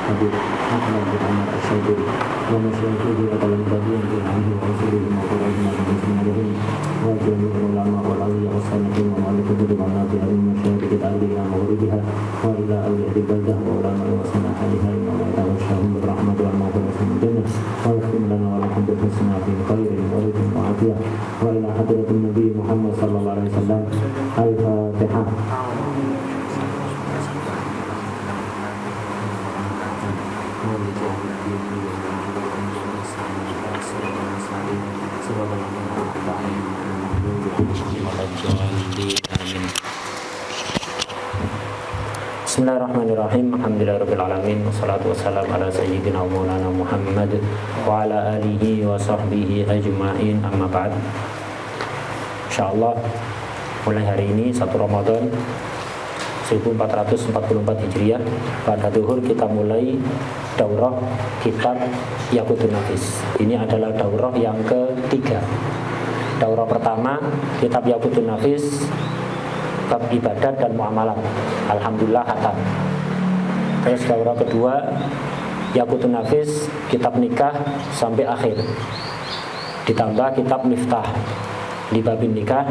Habib Ahmad bin Umar Asy-Syadili wa masyayikhihi wa tabi'in bi anhu wa rasulihi wa quraihi wa muslimin wa jami'ul ulama wal awliya wa salihin wa ma'alikutu bi ma'nafi al-masyayikh ta'alina maghribiha wa ila awliya baldah wa ulama wa sanahaliha wa ma'atawashahum bi rahmat wa maghfirah min jannah wa lakum lana wa lakum bi husna fi khairin wa ridwan wa afiyah wa ila hadratin nabi Muhammad sallallahu alaihi wasallam. Al-Fatihah. Bismillahirrahmanirrahim. Alhamdulillahirabbil alamin wassalatu wassalamu ala sayyidina wa maulana Muhammad wa ala alihi wa sahbihi ajma'in. Amma ba'd. Insyaallah mulai hari ini 1 Ramadan 1444 Hijriah pada duhur kita mulai daurah kitab Yaqutun Nafis. Ini adalah daurah yang ketiga. Daurah pertama kitab Yaqutun Nafis bab ibadat dan muamalat, alhamdulillah khatam. Terus daurah kedua Yaqutun Nafis kitab nikah sampai akhir, ditambah kitab miftah di babin nikah,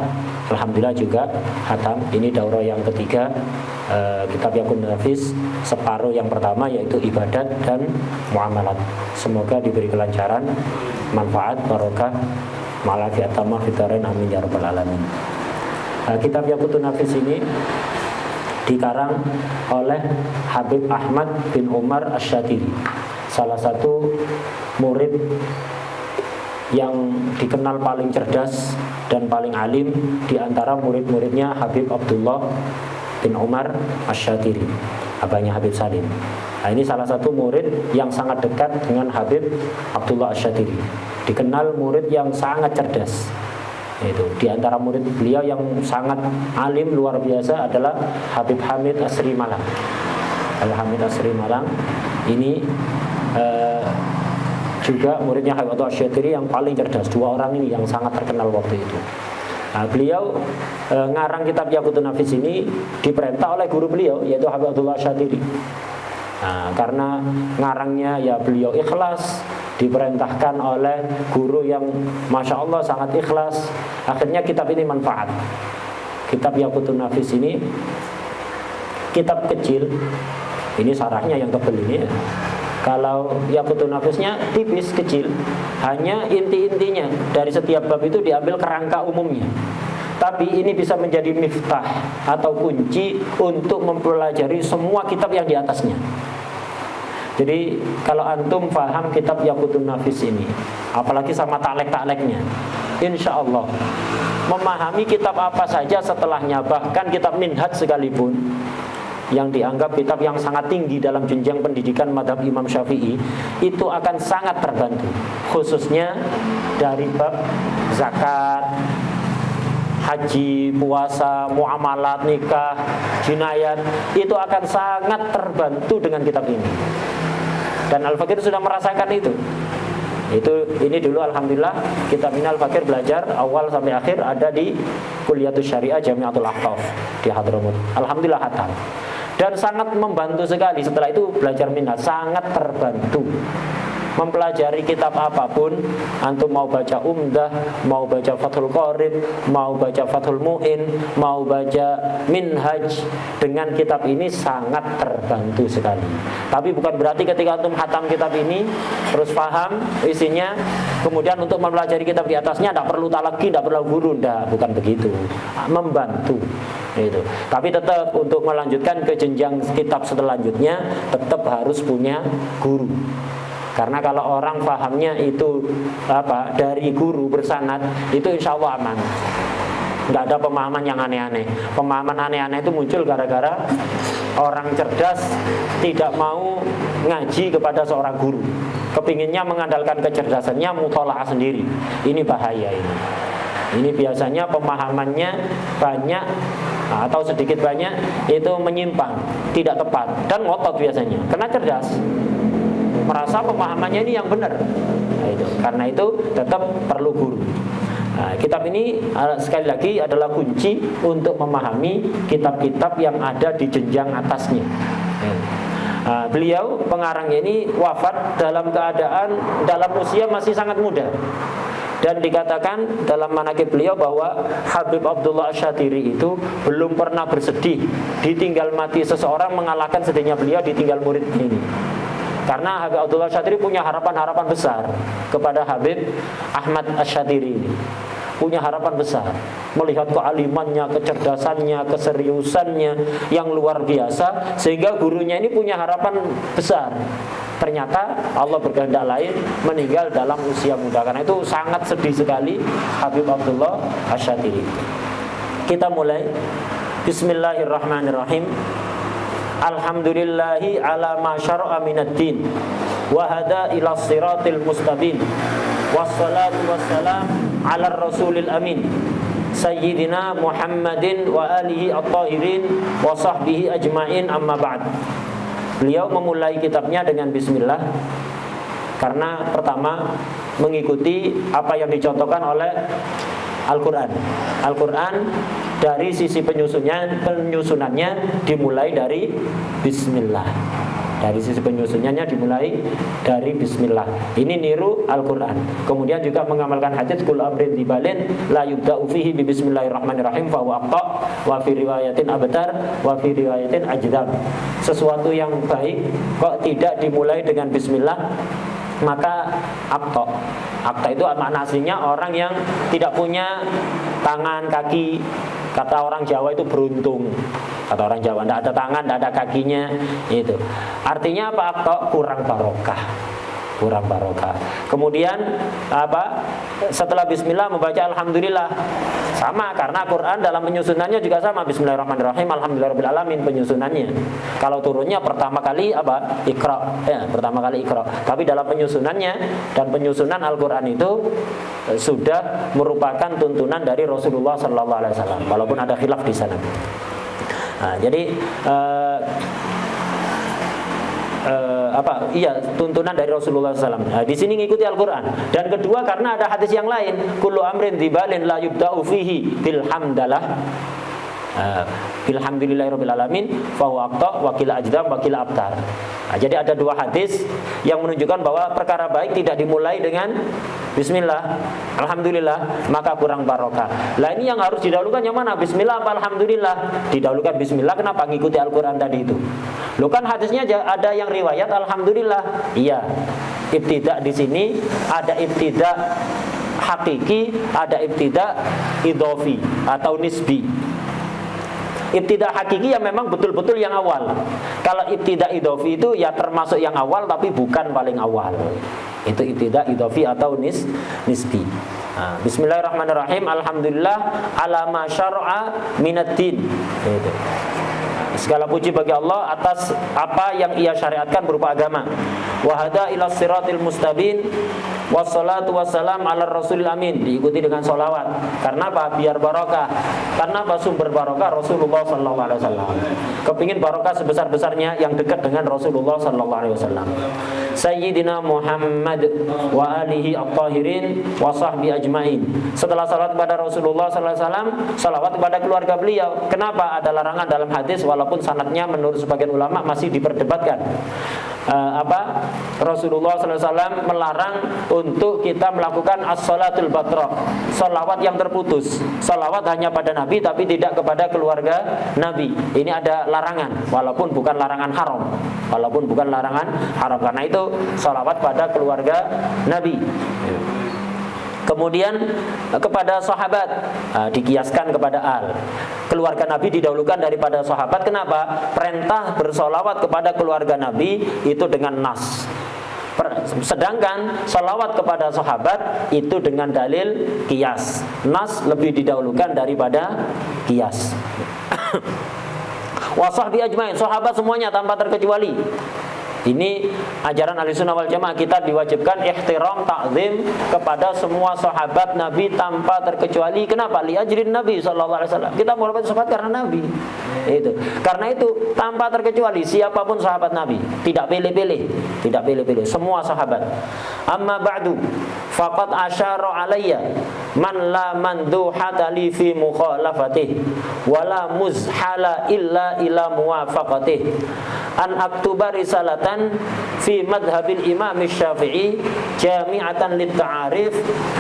alhamdulillah juga khatam. Ini daurah yang ketiga kitab Yaqutun Nafis, separuh yang pertama yaitu ibadat dan muamalat. Semoga diberi kelancaran, manfaat, barokah, malafiat tamah fitarain, amin ya rabbal alamin. Kitab Yaqutun Nafis ini dikarang oleh Habib Ahmad bin Umar Asy-Syadili, salah satu murid yang dikenal paling cerdas dan paling alim di antara murid-muridnya Habib Abdullah bin Umar Asy-Syadili, abahnya Habib Salim. Nah, ini salah satu murid yang sangat dekat dengan Habib Abdullah Asy-Syadili, dikenal murid yang sangat cerdas. Itu di antara murid beliau yang sangat alim luar biasa adalah Habib Hamid Asri Malang. Hamid Asri Malang ini juga muridnya Habib Abdullah Asy-Syadili yang paling cerdas. Dua orang ini yang sangat terkenal waktu itu. Nah, beliau ngarang kitab Yaqutun Nafis ini diperintah oleh guru beliau yaitu Habib Abdullah Asy-Syadili. Nah, karena ngarangnya ya beliau ikhlas, diperintahkan oleh guru yang masya Allah sangat ikhlas. Akhirnya kitab ini manfaat. Kitab Yaqutun Nafis ini kitab kecil. Ini sarahnya yang tebal ini ya. Kalau Yaqutun Nafisnya tipis kecil, hanya inti-intinya dari setiap bab itu diambil kerangka umumnya. Tapi ini bisa menjadi miftah atau kunci untuk mempelajari semua kitab yang di atasnya. Jadi kalau antum paham kitab Yaqutun Nafis ini, apalagi sama taklek-takleknya, insya Allah memahami kitab apa saja setelahnya, bahkan kitab Minhaj sekalipun yang dianggap kitab yang sangat tinggi dalam jenjang pendidikan madhab Imam Syafi'i, itu akan sangat terbantu, khususnya dari bab zakat, haji, puasa, muamalat, nikah, jinayat, itu akan sangat terbantu dengan kitab ini. Dan Al-Fakir sudah merasakan itu. Ini dulu alhamdulillah kitab ini Al-Fakir belajar awal sampai akhir ada di Kuliyatus Syariah Jami'atul Ahqaf di Hadramut. Alhamdulillah khatam. Dan sangat membantu sekali setelah itu belajar minhaj, sangat terbantu. Mempelajari kitab apapun, antum mau baca Umdah, mau baca Fathul Qorib, mau baca Fathul Mu'in, mau baca Minhaj, dengan kitab ini sangat terbantu sekali. Tapi bukan berarti ketika antum khatam kitab ini terus paham isinya, kemudian untuk mempelajari kitab di atasnya tidak perlu talaqi, tidak perlu guru, bukan begitu. Membantu itu. Tapi tetap untuk melanjutkan ke jenjang kitab selanjutnya tetap harus punya guru. Karena kalau orang pahamnya itu dari guru bersanad, itu insya Allah aman. Nggak ada pemahaman yang aneh-aneh. Pemahaman aneh-aneh itu muncul gara-gara orang cerdas tidak mau ngaji kepada seorang guru. Kepinginnya mengandalkan kecerdasannya, mutola'ah sendiri. Ini bahaya ini. Ini biasanya pemahamannya banyak atau sedikit banyak itu menyimpang, tidak tepat dan ngotot biasanya. Karena cerdas, merasa pemahamannya ini yang benar. Nah, itu. Karena itu tetap perlu guru. Nah, kitab ini sekali lagi adalah kunci untuk memahami kitab-kitab yang ada di jenjang atasnya. Beliau pengarangnya ini wafat dalam keadaan dalam usia masih sangat muda. Dan dikatakan dalam manaqib beliau bahwa Habib Abdullah Asy-Syatiri itu belum pernah bersedih ditinggal mati seseorang mengalahkan sedihnya beliau ditinggal murid ini. Karena Habib Abdullah Asy-Syatiri punya harapan-harapan besar kepada Habib Ahmad Asy-Syatiri ini. Punya harapan besar melihat kealimannya, kecerdasannya, keseriusannya yang luar biasa, sehingga gurunya ini punya harapan besar. Ternyata Allah berkehendak lain, meninggal dalam usia muda. Karena itu sangat sedih sekali Habib Abdullah Asy-Syatiri. Kita mulai. Bismillahirrahmanirrahim. Alhamdulillahi ala ma syara'a minad-din wa hada ila siratil mustaqim. Wassalatu wassalam ala rasulil amin Sayyidina Muhammadin wa alihi at-tahirin wa sahbihi ajma'in, amma ba'd. Beliau memulai kitabnya dengan bismillah karena pertama mengikuti apa yang dicontohkan oleh Al-Quran. Al-Quran dari sisi penyusunannya dimulai dari bismillah. Dari sisi penyusunannya dimulai dari bismillah. Ini niru Al-Quran. Kemudian juga mengamalkan hadits kul amrin dibalin la yubda'u fihi bi bismillahirrahmanirrahim fa huwa aqta wa fi riwayatin abtar wa fi riwayatin ajdam. Sesuatu yang baik kok tidak dimulai dengan bismillah, maka aqta. Aqta itu makna aslinya orang yang tidak punya tangan, kaki. Kata orang Jawa itu beruntung. Kata orang Jawa, tidak ada tangan, tidak ada kakinya. Itu artinya apa? Aqta, kurang barokah. Kurang barokah. Kemudian apa? Setelah bismillah membaca alhamdulillah. Sama, karena Quran dalam penyusunannya juga sama. Bismillahirrahmanirrahim, alhamdulillahirabbil alamin penyusunannya. Kalau turunnya pertama kali apa? Iqra. Ya, pertama kali Iqra. Tapi dalam penyusunannya dan penyusunan Al-Qur'an itu sudah merupakan tuntunan dari Rasulullah sallallahu alaihi wasallam. Walaupun ada khilaf di sana. Nah, jadi tuntunan dari Rasulullah SAW. Nah, di sini ngikuti Al-Quran. Dan kedua karena ada hadis yang lain, kullu amrin dibalin la yubda'u fihi bilhamdalah bilhamdulillahirabbil alamin fa huwa aqta wa qila ajdam wa qila abtar. Nah, jadi ada dua hadis yang menunjukkan bahwa perkara baik tidak dimulai dengan bismillah, alhamdulillah, maka kurang barokah. Lah ini yang harus didahulukan yang mana? Bismillah apa alhamdulillah? Didahulukan bismillah. Kenapa? Ngikuti Al-Quran tadi itu. Loh kan hadisnya ada yang riwayat alhamdulillah. Iya. Ibtidak di sini ada ibtidak hakiki, ada ibtidak idhofi atau nisbi. Ibtidak hakiki yang memang betul-betul yang awal. Kalau ibtidak idhofi itu ya termasuk yang awal tapi bukan paling awal. Itu ibtidak idhofi atau nisbi. Nah, bismillahirrahmanirrahim. Alhamdulillah ala ma syara'a minad-din. Itu. Segala puji bagi Allah atas apa yang Ia syariatkan berupa agama. Wa hada ila siratil mustaqim. Wassalatu wassalam ala rasulil amin. Diikuti dengan sholawat. Karena apa? Biar barokah. Karena apa? Sumber barokah Rasulullah sallallahu alaihi wasallam. Kepingin barokah sebesar-besarnya yang dekat dengan Rasulullah sallallahu alaihi wasallam. Sayyidina Muhammad wa alihi at-tahirin wa sahbi ajmain. Setelah salat kepada Rasulullah sallallahu alaihi wasallam, salawat kepada keluarga beliau. Kenapa? Ada larangan dalam hadis walaupun sanadnya menurut sebagian ulama masih diperdebatkan. Rasulullah sallallahu alaihi wasallam melarang untuk kita melakukan as-salatul batrah, salawat yang terputus. Salawat hanya pada Nabi tapi tidak kepada keluarga Nabi. Ini ada larangan walaupun bukan larangan haram. Walaupun bukan larangan haram. Karena itu salawat pada keluarga Nabi. Kemudian kepada sahabat dikiaskan kepada al. Keluarga Nabi didahulukan daripada sahabat. Kenapa? Perintah bersolawat kepada keluarga Nabi itu dengan nas. Sedangkan salawat kepada sahabat itu dengan dalil kias. Nas lebih didahulukan daripada kias. Wa sahbi ajmain, sahabat semuanya tanpa terkecuali. Ini ajaran Ahlussunnah wal Jamaah, kita diwajibkan ihtiram, ta'zim kepada semua sahabat Nabi tanpa terkecuali. Kenapa? Li ajrin Nabi sallallahu alaihi wasallam. Kita menghormati sahabat karena Nabi. Itu. Karena itu tanpa terkecuali siapapun sahabat Nabi, tidak pilih-pilih, tidak pilih-pilih, semua sahabat. Amma ba'du, faqad asyara alayya man la manduhata li fi mukhalafatihi wala muzhala illa ila muwafaqatihi. an aktuba risalatan fi madhabil imam Syafi'i jami'atan lit ta'arif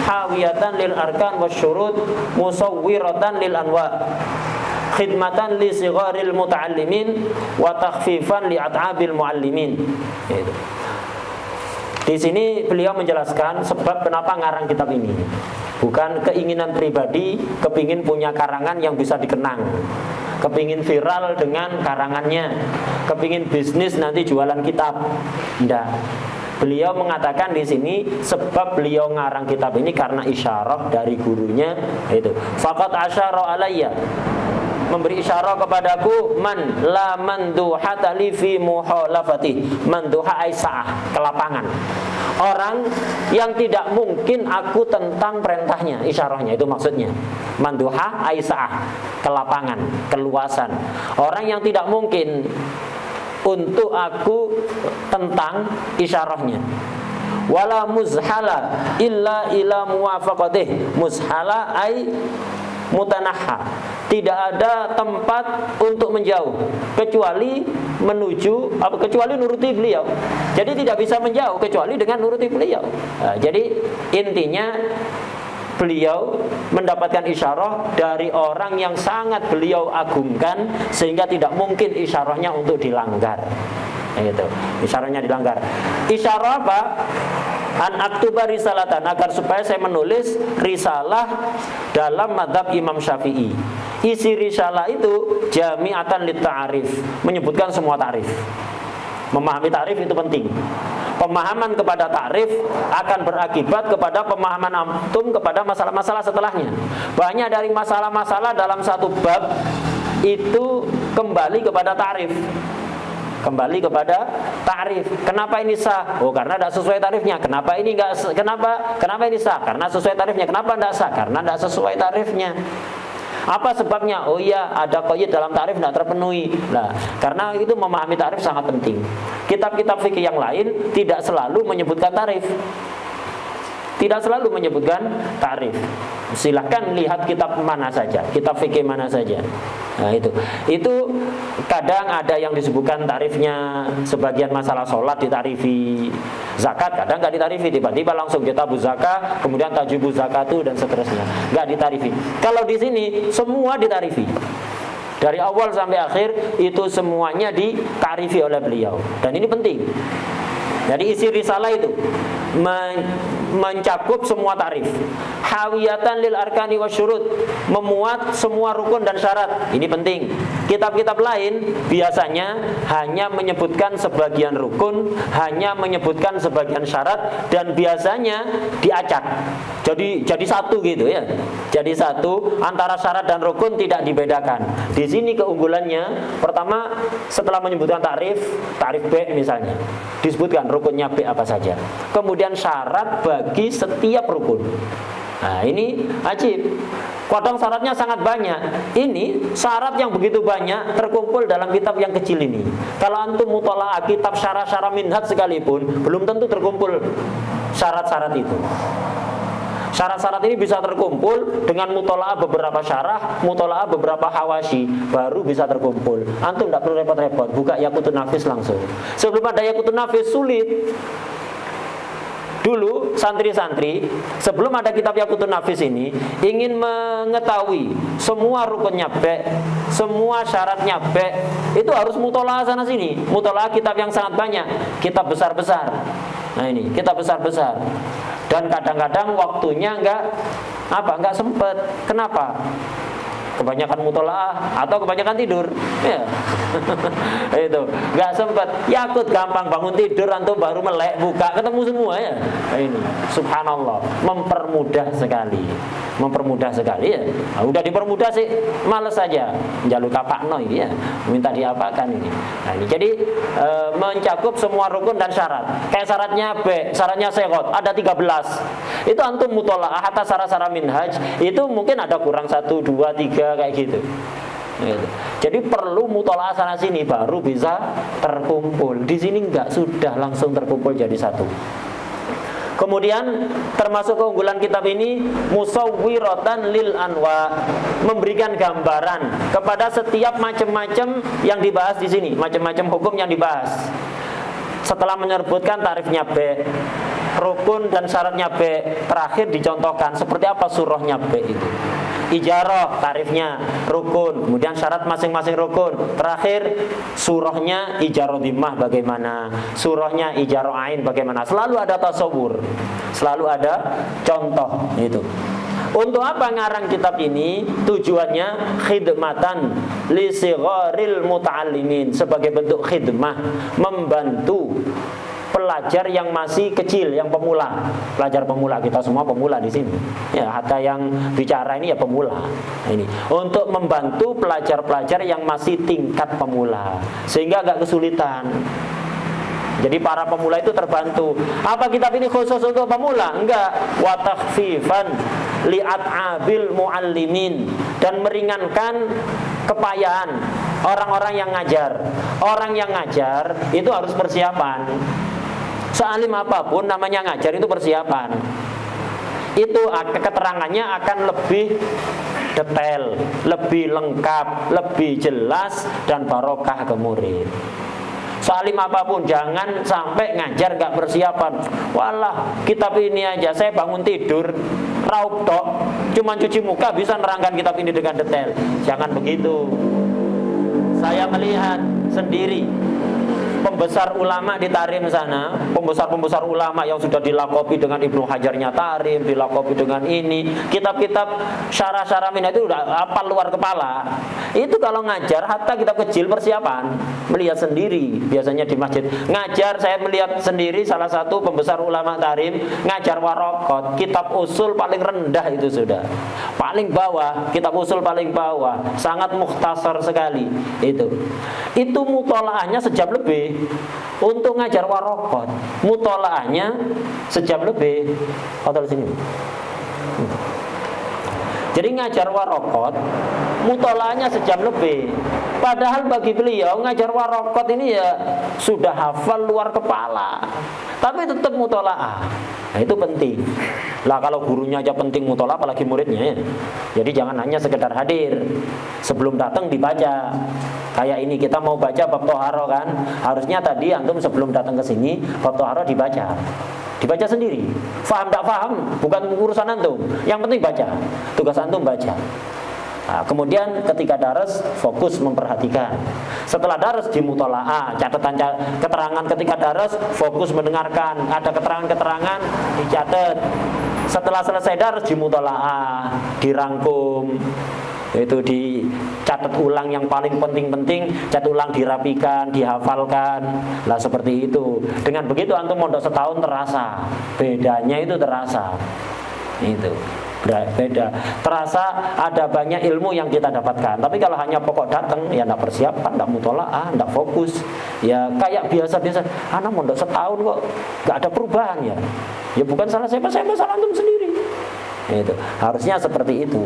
hawiyatan lil arkan wasyurut musawwiratan lil anwa khidmatan li sigharil muta'allimin wa takhfifan li at'abil muallimin. Di sini beliau menjelaskan sebab kenapa ngarang kitab ini. Bukan keinginan pribadi, kepingin punya karangan yang bisa dikenang, kepingin viral dengan karangannya, kepingin bisnis nanti jualan kitab. Tidak. Beliau mengatakan di sini sebab beliau ngarang kitab ini karena isyarah dari gurunya, itu faqad asyara alayya, memberi isyarah kepadaku, man la manduhata li fi muhalafati, manduha aisyah, kelapangan, orang yang tidak mungkin aku tentang perintahnya, isyarahnya itu maksudnya. Manduha aisyah, kelapangan, keluasan, orang yang tidak mungkin untuk aku tentang isyarahnya. Wala muzhala illa ila muwafaqatih, muzhala ai mutanaha, tidak ada tempat untuk menjauh kecuali menuju kecuali nuruti beliau. Jadi tidak bisa menjauh kecuali dengan nuruti beliau. Nah, jadi intinya beliau mendapatkan isyarah dari orang yang sangat beliau agungkan sehingga tidak mungkin isyarahnya untuk dilanggar. Itu isyarahnya dilanggar. Isyarah apa? An aktuba risalatan, agar supaya saya menulis risalah dalam madhab Imam Syafi'i. Isi risalah itu jami'atan lit ta'arif, menyebutkan semua ta'rif. Memahami ta'rif itu penting. Pemahaman kepada ta'rif akan berakibat kepada pemahaman antum kepada masalah-masalah setelahnya. Banyak dari masalah-masalah dalam satu bab itu kembali kepada ta'rif. Kembali kepada ta'rif. Kenapa ini sah? Oh, karena tidak sesuai tarifnya. Kenapa ini enggak? Kenapa ini sah? Karena sesuai tarifnya. Kenapa tidak sah? Karena tidak sesuai tarifnya. Apa sebabnya? Oh iya, ada qaid dalam tarif tidak terpenuhi. Nah, karena itu memahami tarif sangat penting. Kitab-kitab fikih yang lain tidak selalu menyebutkan tarif. Tidak selalu menyebutkan tarif. Silahkan lihat kitab mana saja, kitab fikih mana saja. Nah, itu kadang ada yang disebutkan tarifnya, sebagian masalah sholat ditarifi, zakat kadang nggak ditarifi, tiba-tiba langsung kitabuz zakat, kemudian tajibuz zakatu dan seterusnya, nggak ditarifi. Kalau di sini semua ditarifi. Dari awal sampai akhir itu semuanya ditarifi oleh beliau. Dan ini penting. Jadi isi risalah itu mencakup semua tarif. Hawiyatan lil arkani wasyurut, memuat semua rukun dan syarat. Ini penting. Kitab-kitab lain biasanya hanya menyebutkan sebagian rukun, hanya menyebutkan sebagian syarat, dan biasanya diacak. Jadi satu gitu ya. Jadi satu antara syarat dan rukun tidak dibedakan. Di sini keunggulannya, pertama setelah menyebutkan tarif B misalnya, disebutkan rukunnya B apa saja. Kemudian syarat bagi setiap rukun. Nah, ini ajib. Kadang syaratnya sangat banyak. Ini syarat yang begitu banyak terkumpul dalam kitab yang kecil ini. Kalau antum mutalaah kitab syarah-syarah minhaj sekalipun, belum tentu terkumpul syarat-syarat itu. Syarat-syarat ini bisa terkumpul dengan mutalaah beberapa syarah, mutalaah beberapa hawashi, baru bisa terkumpul. Antum tidak perlu repot-repot, buka Yaqutun Nafis langsung. Sebelum ada Yaqutun Nafis sulit. Dulu santri-santri sebelum ada kitab Yaqutun Nafis ini ingin mengetahui semua rukunnya B, semua syaratnya B, itu harus mutalaah sana sini, mutalaah kitab yang sangat banyak, kitab besar-besar. Nah ini kitab besar-besar. Dan kadang-kadang waktunya enggak sempet. Kenapa? Kebanyakan mutolaah atau kebanyakan tidur, ya. Itu nggak sempat. Yakut gampang bangun tidur, antum baru melek buka ketemu semua ya. Ini subhanallah, mempermudah sekali ya. Nah, udah dipermudah sih males saja jalur kapak noi ya, minta diapakan ini. Nah, ini jadi mencakup semua rukun dan syarat. Kayak syaratnya B, syaratnya segot ada 13. Itu antum mutolaah atas syarat-syarat minhaj itu mungkin ada kurang 1, 2, 3 kayak gitu. Jadi perlu mutolaah sana sini baru bisa terkumpul. Di sini enggak, sudah langsung terkumpul jadi satu. Kemudian termasuk keunggulan kitab ini musawwiratan lil anwa, memberikan gambaran kepada setiap macam-macam yang dibahas di sini, macam-macam hukum yang dibahas. Setelah menyebutkan tarifnya B, rukun dan syaratnya B, terakhir dicontohkan seperti apa surahnya B itu. Ijarah tarifnya, rukun, kemudian syarat masing-masing rukun. Terakhir surahnya ijarah dhimmah bagaimana, surahnya ijarah ain bagaimana. Selalu ada tasawur, selalu ada contoh itu. Untuk apa ngarang kitab ini? Tujuannya khidmatan li sigharil muta'allimin, sebagai bentuk khidmah, membantu pelajar yang masih kecil, yang pemula. Pelajar pemula, kita semua pemula di sini. Ya, hatta yang bicara ini ya pemula. Ini untuk membantu pelajar-pelajar yang masih tingkat pemula, sehingga agak kesulitan. Jadi para pemula itu terbantu. Apa kitab ini khusus untuk pemula? Enggak. Wa takhfifan li'at'abil muallimin, dan meringankan kepayahan orang-orang yang ngajar. Orang yang ngajar itu harus persiapan. Sealim apapun namanya ngajar itu persiapan. Itu keterangannya akan lebih detail, lebih lengkap, lebih jelas dan barokah ke murid. Sealim apapun, jangan sampai ngajar gak persiapan. Walah, kitab ini aja saya bangun tidur raup tok, cuma cuci muka bisa nerangkan kitab ini dengan detail. Jangan begitu. Saya melihat sendiri pembesar ulama di Tarim sana, pembesar-pembesar ulama yang sudah dilakopi dengan Ibnu Hajarnya Tarim, dilakopi dengan ini, kitab-kitab syarah-syarah minah itu udah hafal luar kepala. Itu kalau ngajar, hatta kitab kecil persiapan, melihat sendiri. Biasanya di masjid ngajar, saya melihat sendiri salah satu pembesar ulama Tarim ngajar warokot, kitab usul paling rendah itu sudah, paling bawah, kitab usul paling bawah, sangat mukhtasar sekali itu mutolaahnya sejam lebih. Untuk ngajar warokot, mutolaahnya sejam lebih. Hotel sini. Jadi ngajar warokot, mutolaahnya sejam lebih. Padahal bagi beliau ngajar warokot ini ya sudah hafal luar kepala, tapi tetap mutolaah. Nah itu penting. Lah kalau gurunya aja penting mutolaah, apalagi muridnya ya. Jadi jangan hanya sekedar hadir, sebelum datang dibaca. Kayak ini kita mau baca bab toharo kan, harusnya tadi antum sebelum datang ke sini bab toharo dibaca sendiri. Faham tak faham bukan urusan antum, yang penting baca. Tugas antum baca. Nah, kemudian ketika daras fokus memperhatikan. Setelah daras dimutolaah, catatan keterangan ketika daras fokus mendengarkan. Ada keterangan-keterangan dicatat. Setelah selesai daras dimutolaah, dirangkum. Itu dicatat ulang yang paling penting-penting, catat ulang, dirapikan, dihafalkan. Lah seperti itu. Dengan begitu antum mondok setahun terasa. Bedanya itu terasa. Itu beda. Terasa ada banyak ilmu yang kita dapatkan. Tapi kalau hanya pokok datang, ya enggak persiapan, enggak mutolaah, enggak fokus. Ya kayak biasa-biasa. Anak mondok setahun kok enggak ada perubahan ya. Ya bukan salah siapa, salah antum sendiri. Itu harusnya seperti itu.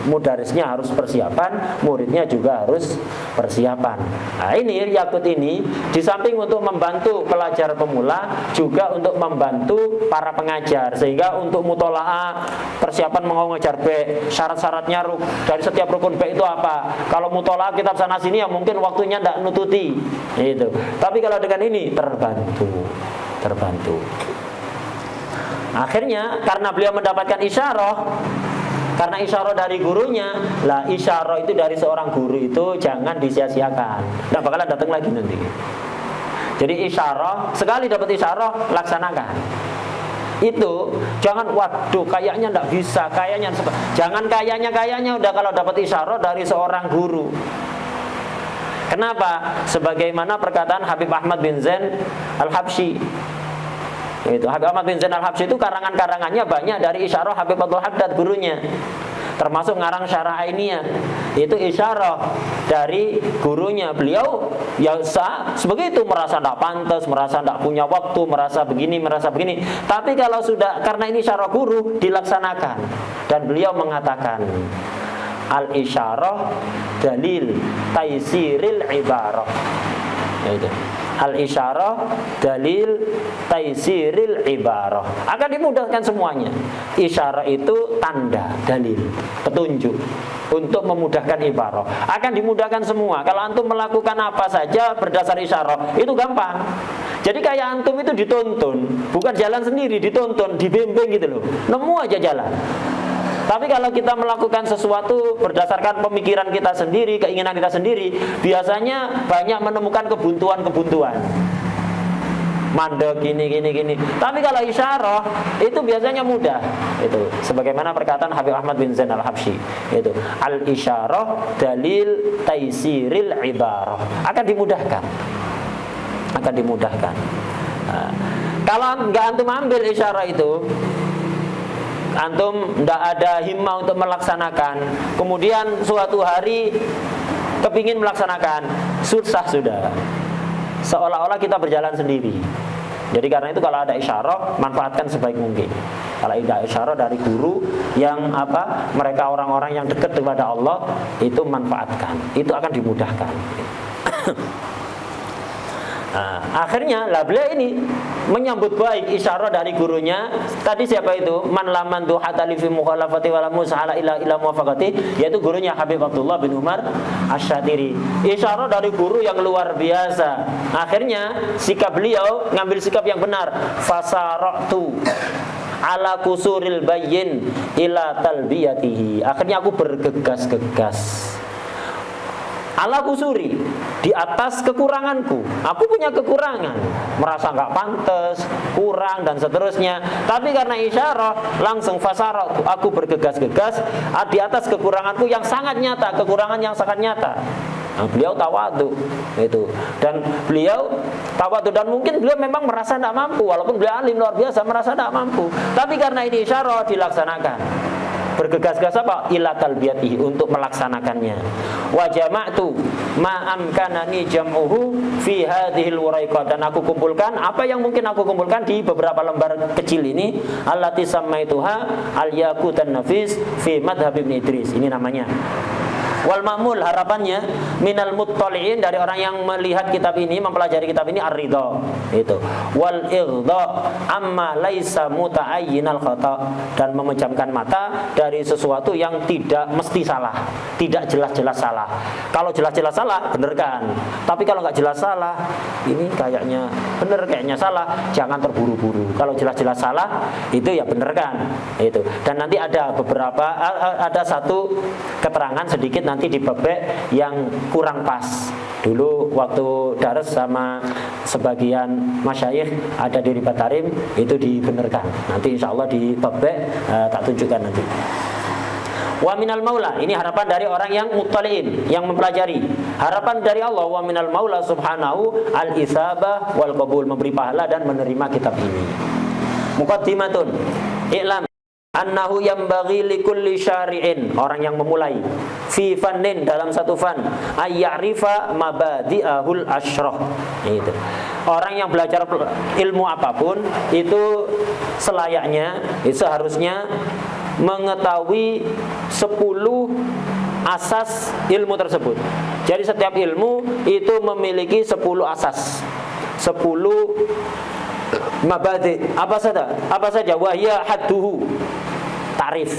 Mudarisnya harus persiapan, muridnya juga harus persiapan. Nah ini Yakut ini di samping untuk membantu pelajar pemula, juga untuk membantu para pengajar. Sehingga untuk mutolaah, persiapan mau ngajar B, syarat-syaratnya dari setiap rukun B itu apa. Kalau mutolaah kitab sana sini ya mungkin waktunya tidak nututi. Itu. Tapi kalau dengan ini terbantu. Akhirnya karena beliau mendapatkan isyarah, karena isyarah dari gurunya, lah isyarah itu dari seorang guru itu jangan disia-siakan, tidak bakalan datang lagi nanti. Jadi isyarah, sekali dapat isyarah laksanakan. Itu jangan waduh kayaknya tidak bisa, jangan kayaknya udah kalau dapat isyarah dari seorang guru. Kenapa? Sebagaimana perkataan Habib Ahmad bin Zain Al-Habsyi. Itu Habib Ahmad bin Zain Al-Habsyi itu karangan-karangannya banyak dari isyarah Habib Abdul Haddad gurunya. Termasuk ngarang Syarah Ainiyah. Itu isyarah dari gurunya. Beliau ya sebegitu, merasa tidak pantas, merasa tidak punya waktu, merasa begini. Tapi kalau sudah karena ini isyarah guru dilaksanakan. Dan beliau mengatakan al-isyarah dalil taisiril ibarah. Itu. Al-isyarah dalil taisiril ibarah. Akan dimudahkan semuanya. Isyarah itu tanda, dalil, petunjuk untuk memudahkan ibarah. Akan dimudahkan semua. Kalau antum melakukan apa saja berdasar isyarah, itu gampang. Jadi kayak antum itu dituntun, bukan jalan sendiri, dituntun, dibimbing gitu loh. Nemu aja jalan. Tapi kalau kita melakukan sesuatu berdasarkan pemikiran kita sendiri, keinginan kita sendiri, biasanya banyak menemukan kebuntuan-kebuntuan. Mandek gini. Tapi kalau isyarah itu biasanya mudah. Itu sebagaimana perkataan Habib Ahmad bin Zain al-Habsyi, itu al-isyarah dalil taisiril ibarah. Akan dimudahkan. Nah, kalau nggak antum ambil isyarah itu, antum tidak ada himmah untuk melaksanakan, kemudian suatu hari kepingin melaksanakan, susah sudah. Seolah-olah kita berjalan sendiri. Jadi karena itu kalau ada isyarah, manfaatkan sebaik mungkin. Kalau ada isyarah dari guru yang mereka orang-orang yang dekat kepada Allah, itu manfaatkan. Itu akan dimudahkan. Nah, akhirnya beliau ini menyambut baik isyarah dari gurunya. Tadi siapa itu? Man laman tu hatali fi mukhalafati wala musahala ila muwafaqati, yaitu gurunya Habib Abdullah bin Umar Asy-Syatiri. Isyarah dari guru yang luar biasa. Akhirnya sikap beliau ngambil sikap yang benar. Fasaratu ala kusuril bayyin ila talbiyatihi. Akhirnya aku bergegas-gegas. Ala kusuri, di atas kekuranganku. Aku punya kekurangan, merasa nggak pantas, kurang dan seterusnya. Tapi karena isyarah langsung fasarah, aku bergegas-gegas di atas kekuranganku yang sangat nyata, kekurangan yang sangat nyata. Nah, beliau tawadu itu, dan beliau tawadu, dan mungkin beliau memang merasa tidak mampu, walaupun beliau alim luar biasa, merasa tidak mampu. Tapi karena ini isyarah dilaksanakan. Bergegas-gegas apa? Ila talbiyatihi, untuk melaksanakannya. Wa jama'tu ma amkanani jam'uhu fi hadhil waraiqah, dan aku kumpulkan apa yang mungkin aku kumpulkan di beberapa lembar kecil ini. Allati sammaituha al-yaqutan nafis fi madhhab Ibnu Idris. Ini namanya. Wal ma'mul, harapannya minal muttali'in, dari orang yang melihat kitab ini, mempelajari kitab ini, ar-ridha itu. Wal ighdha amma laisa muta'ayyinal khata, dan memejamkan mata dari sesuatu yang tidak mesti salah, tidak jelas-jelas salah. Kalau jelas-jelas salah, benarkan. Tapi kalau nggak jelas salah, ini kayaknya benar, kayaknya salah, jangan terburu-buru. Kalau jelas-jelas salah, itu ya benarkan itu. Dan nanti ada beberapa, ada satu keterangan sedikit nanti di babek yang kurang pas. Dulu waktu daras sama sebagian masyayikh ada di Ribat Tarim, itu dibenarkan. Nanti insya Allah di babek tak tunjukkan nanti. Wa minal maula, ini harapan dari orang yang muttali'in, yang mempelajari. Harapan dari Allah, wa minal maula subhanahu al-isabah wal qabul, memberi pahala dan menerima kitab ini. Muqaddimatun, i'lam annahu yambaghi likulli syari'in, orang yang memulai fi fannin, dalam satu fan, ayya'rifa mabadi'ahul asyrah. Itu. Orang yang belajar ilmu apapun itu selayaknya, seharusnya mengetahui 10 asas ilmu tersebut. Jadi setiap ilmu itu memiliki 10 asas, 10 mabadi. Apa saja? Wahya hadduhu, tarif.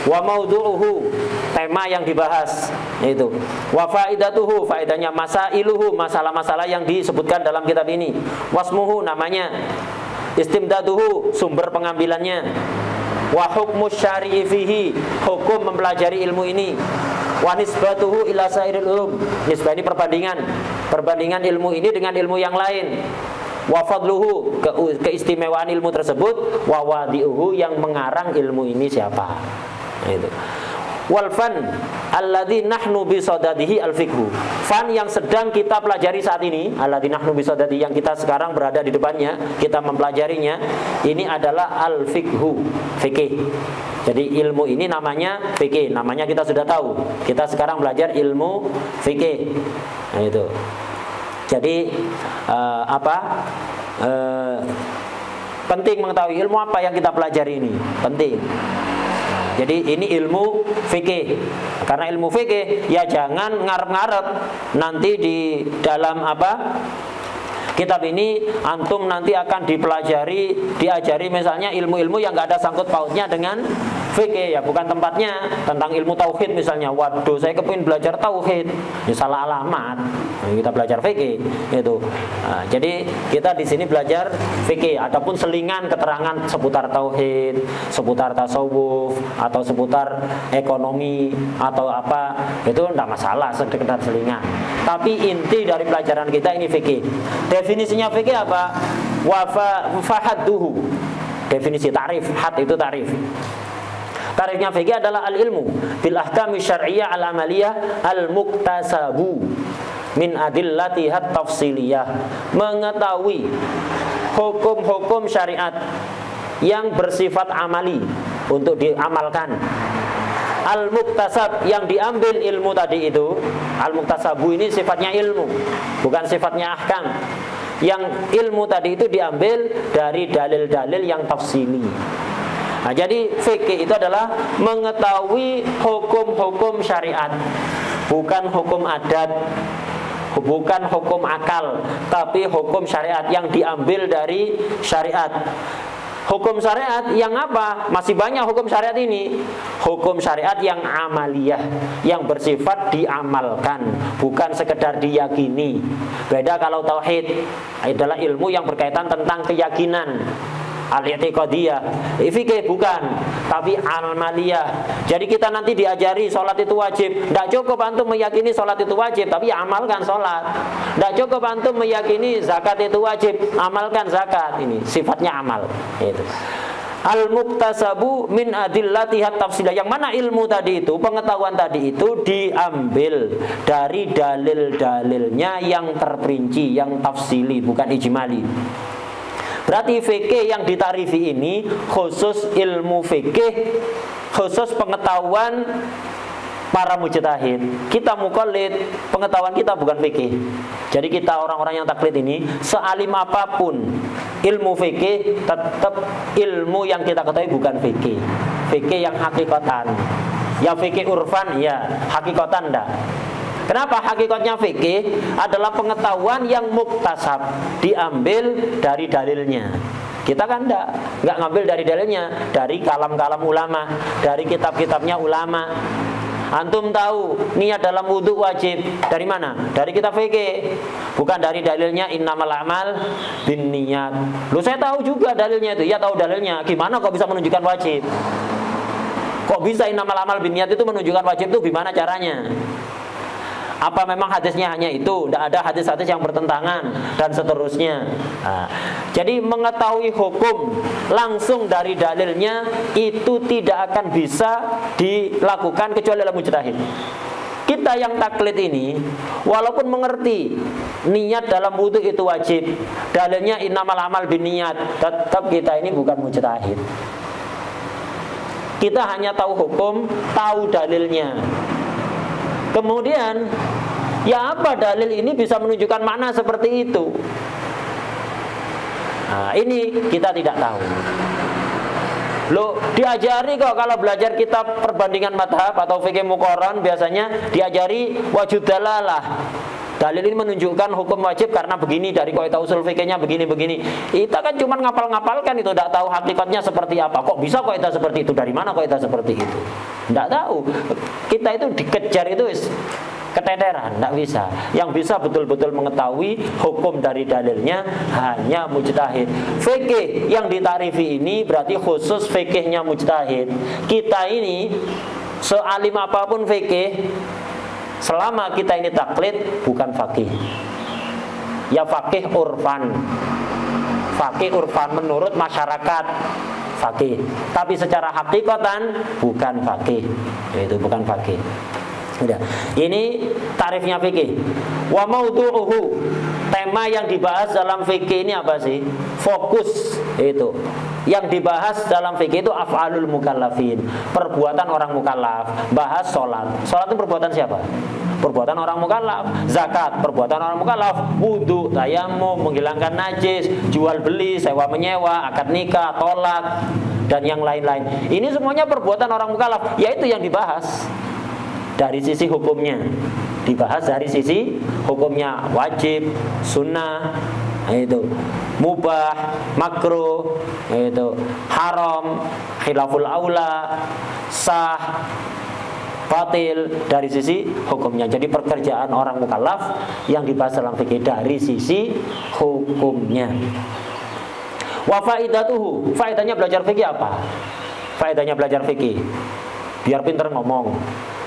Wa maudhu'uhu, tema yang dibahas, itu. Wa faidatuhu, faedahnya. Masailuhu, masalah-masalah yang disebutkan dalam kitab ini. Wasmuhu, namanya. Istimdaduhu, sumber pengambilannya. Wa hukmus syari'i fihi, hukum mempelajari ilmu ini. Wa nisbatuhu ila sairil ulum, nisbah ini perbandingan ilmu ini dengan ilmu yang lain. Wa fadluhu, keistimewaan ilmu tersebut. Wa wadi'uhu, yang mengarang ilmu ini siapa. Itu. Wal fan alladzi nahnu bi sadadihi al fiqhu, fan yang sedang kita pelajari saat ini, alladzi nahnu bi sadadihi, yang kita sekarang berada di depannya, kita mempelajarinya, ini adalah al fiqhu, fikih. Jadi ilmu ini namanya fikih, namanya kita sudah tahu. Kita sekarang belajar ilmu fikih. Nah, itu. Jadi penting mengetahui ilmu apa yang kita pelajari ini, penting. Jadi ini ilmu fikih. Karena ilmu fikih ya jangan ngarep-ngarep nanti di dalam Kitab ini antum nanti akan diajari misalnya ilmu-ilmu yang nggak ada sangkut pautnya dengan fikih, ya bukan tempatnya. Tentang ilmu tauhid misalnya, waduh saya kepingin belajar tauhid, ya salah alamat. Kita belajar fikih itu. Nah, jadi kita di sini belajar fikih. Adapun selingan keterangan seputar tauhid, seputar tasawuf, atau seputar ekonomi atau apa, itu tidak masalah, sekedar selingan. Tapi inti dari pelajaran kita ini fikih. Definisinya fikih apa? Fahadduhu. Definisi tarif, had itu tarif. Tarifnya fikih adalah al-ilmu bil ahkami syar'iyyah al-amaliyah al-muktasabu min adillatihat tafsiliyah. Mengetahui hukum-hukum syariat yang bersifat amali untuk diamalkan. Al-muktasab yang diambil ilmu tadi itu, al-muktasabu ini sifatnya ilmu, bukan sifatnya ahkam. Yang ilmu tadi itu diambil dari dalil-dalil yang tafsili. Nah, jadi fikih itu adalah mengetahui hukum-hukum syariat, bukan hukum adat, bukan hukum akal, tapi hukum syariat yang diambil dari syariat. Hukum syariat yang apa? Masih banyak hukum syariat ini. Hukum syariat yang amaliyah, yang bersifat diamalkan, bukan sekedar diyakini. Beda kalau tauhid adalah ilmu yang berkaitan tentang keyakinan. Al-i'tiqadiyah, fikih bukan, tapi amaliyah. Jadi kita nanti diajari sholat itu wajib. Tidak cukup antum meyakini sholat itu wajib, tapi amalkan sholat. Tidak cukup antum meyakini zakat itu wajib, amalkan zakat. Ini sifatnya amal. Itu. Al-muktasabu min adillatihat tafsilah. Yang mana ilmu tadi itu, pengetahuan tadi itu diambil dari dalil-dalilnya yang terperinci, yang tafsili, bukan ijmali. Berarti fikih yang ditarifi ini khusus ilmu fikih, khusus pengetahuan para mujtahid. Kita muqallid, pengetahuan kita bukan fikih. Jadi kita orang-orang yang taklid ini, sealim apapun ilmu fikih, tetap ilmu yang kita ketahui bukan fikih. Fikih yang hakikatan. Yang fikih urfan, ya, hakikatan enggak. Kenapa hakikatnya fikih adalah pengetahuan yang muktasab, diambil dari dalilnya. Kita kan enggak ngambil dari dalilnya, dari kalam-kalam ulama, dari kitab-kitabnya ulama. Antum tahu niat dalam wudhu wajib dari mana? Dari kitab fikih, bukan dari dalilnya innamal a'mal binniyat. Lu saya tahu juga dalilnya itu, ya tahu dalilnya. Gimana kok bisa menunjukkan wajib? Kok bisa innamal a'mal binniyat itu menunjukkan wajib itu gimana caranya? Apa memang hadisnya hanya itu? Tidak ada hadis-hadis yang bertentangan dan seterusnya. Nah, jadi mengetahui hukum langsung dari dalilnya itu tidak akan bisa dilakukan kecuali oleh mujtahid. Kita yang taklid ini, walaupun mengerti niat dalam wudhu itu wajib, dalilnya innamal amal binniyat, tetap kita ini bukan mujtahid. Kita hanya tahu hukum, tahu dalilnya. Kemudian, ya apa dalil ini bisa menunjukkan makna seperti itu? Nah, ini kita tidak tahu. Loh, diajari kok kalau belajar kitab perbandingan madhab atau fikih muqarran biasanya diajari wajud dalalah. Dalil ini menunjukkan hukum wajib karena begini, dari kaidah usul fikihnya begini-begini. Kita kan cuma ngapal-ngapalkan itu, tidak tahu hakikatnya seperti apa. Kok bisa kaidah seperti itu? Dari mana kaidah seperti itu? Tidak tahu. Kita itu dikejar itu keteteran, tidak bisa. Yang bisa betul-betul mengetahui hukum dari dalilnya hanya mujtahid. Fikih yang ditarifi ini berarti khusus fikihnya mujtahid. Kita ini sealim apapun fikih, selama kita ini taklid bukan faqih. Ya faqih urfan. Faqih urfan menurut masyarakat faqih. Tapi secara hakikatan bukan faqih. Itu bukan faqih. Udah. Ini tarifnya fikih. Wa maudu'uhu. Tema yang dibahas dalam fikih ini apa sih? Fokus itu. Yang dibahas dalam fikih itu af'alul mukallafin, perbuatan orang mukallaf. Bahas sholat. Sholat itu perbuatan siapa? Perbuatan orang mukallaf. Zakat, perbuatan orang mukallaf. Wudu, tayamum, menghilangkan najis, jual beli, sewa menyewa, akad nikah, tolak, dan yang lain-lain. Ini semuanya perbuatan orang mukallaf. Yaitu yang dibahas dari sisi hukumnya. Dibahas dari sisi hukumnya, wajib, sunnah, itu mubah, makruh, itu haram, khilaful aula, sah, batil dari sisi hukumnya. Jadi pekerjaan orang mukallaf yang dibahas dalam fikih dari sisi hukumnya. Wa faidatuhu, faedahnya belajar fikih apa? Faedahnya belajar fikih biar pinter ngomong,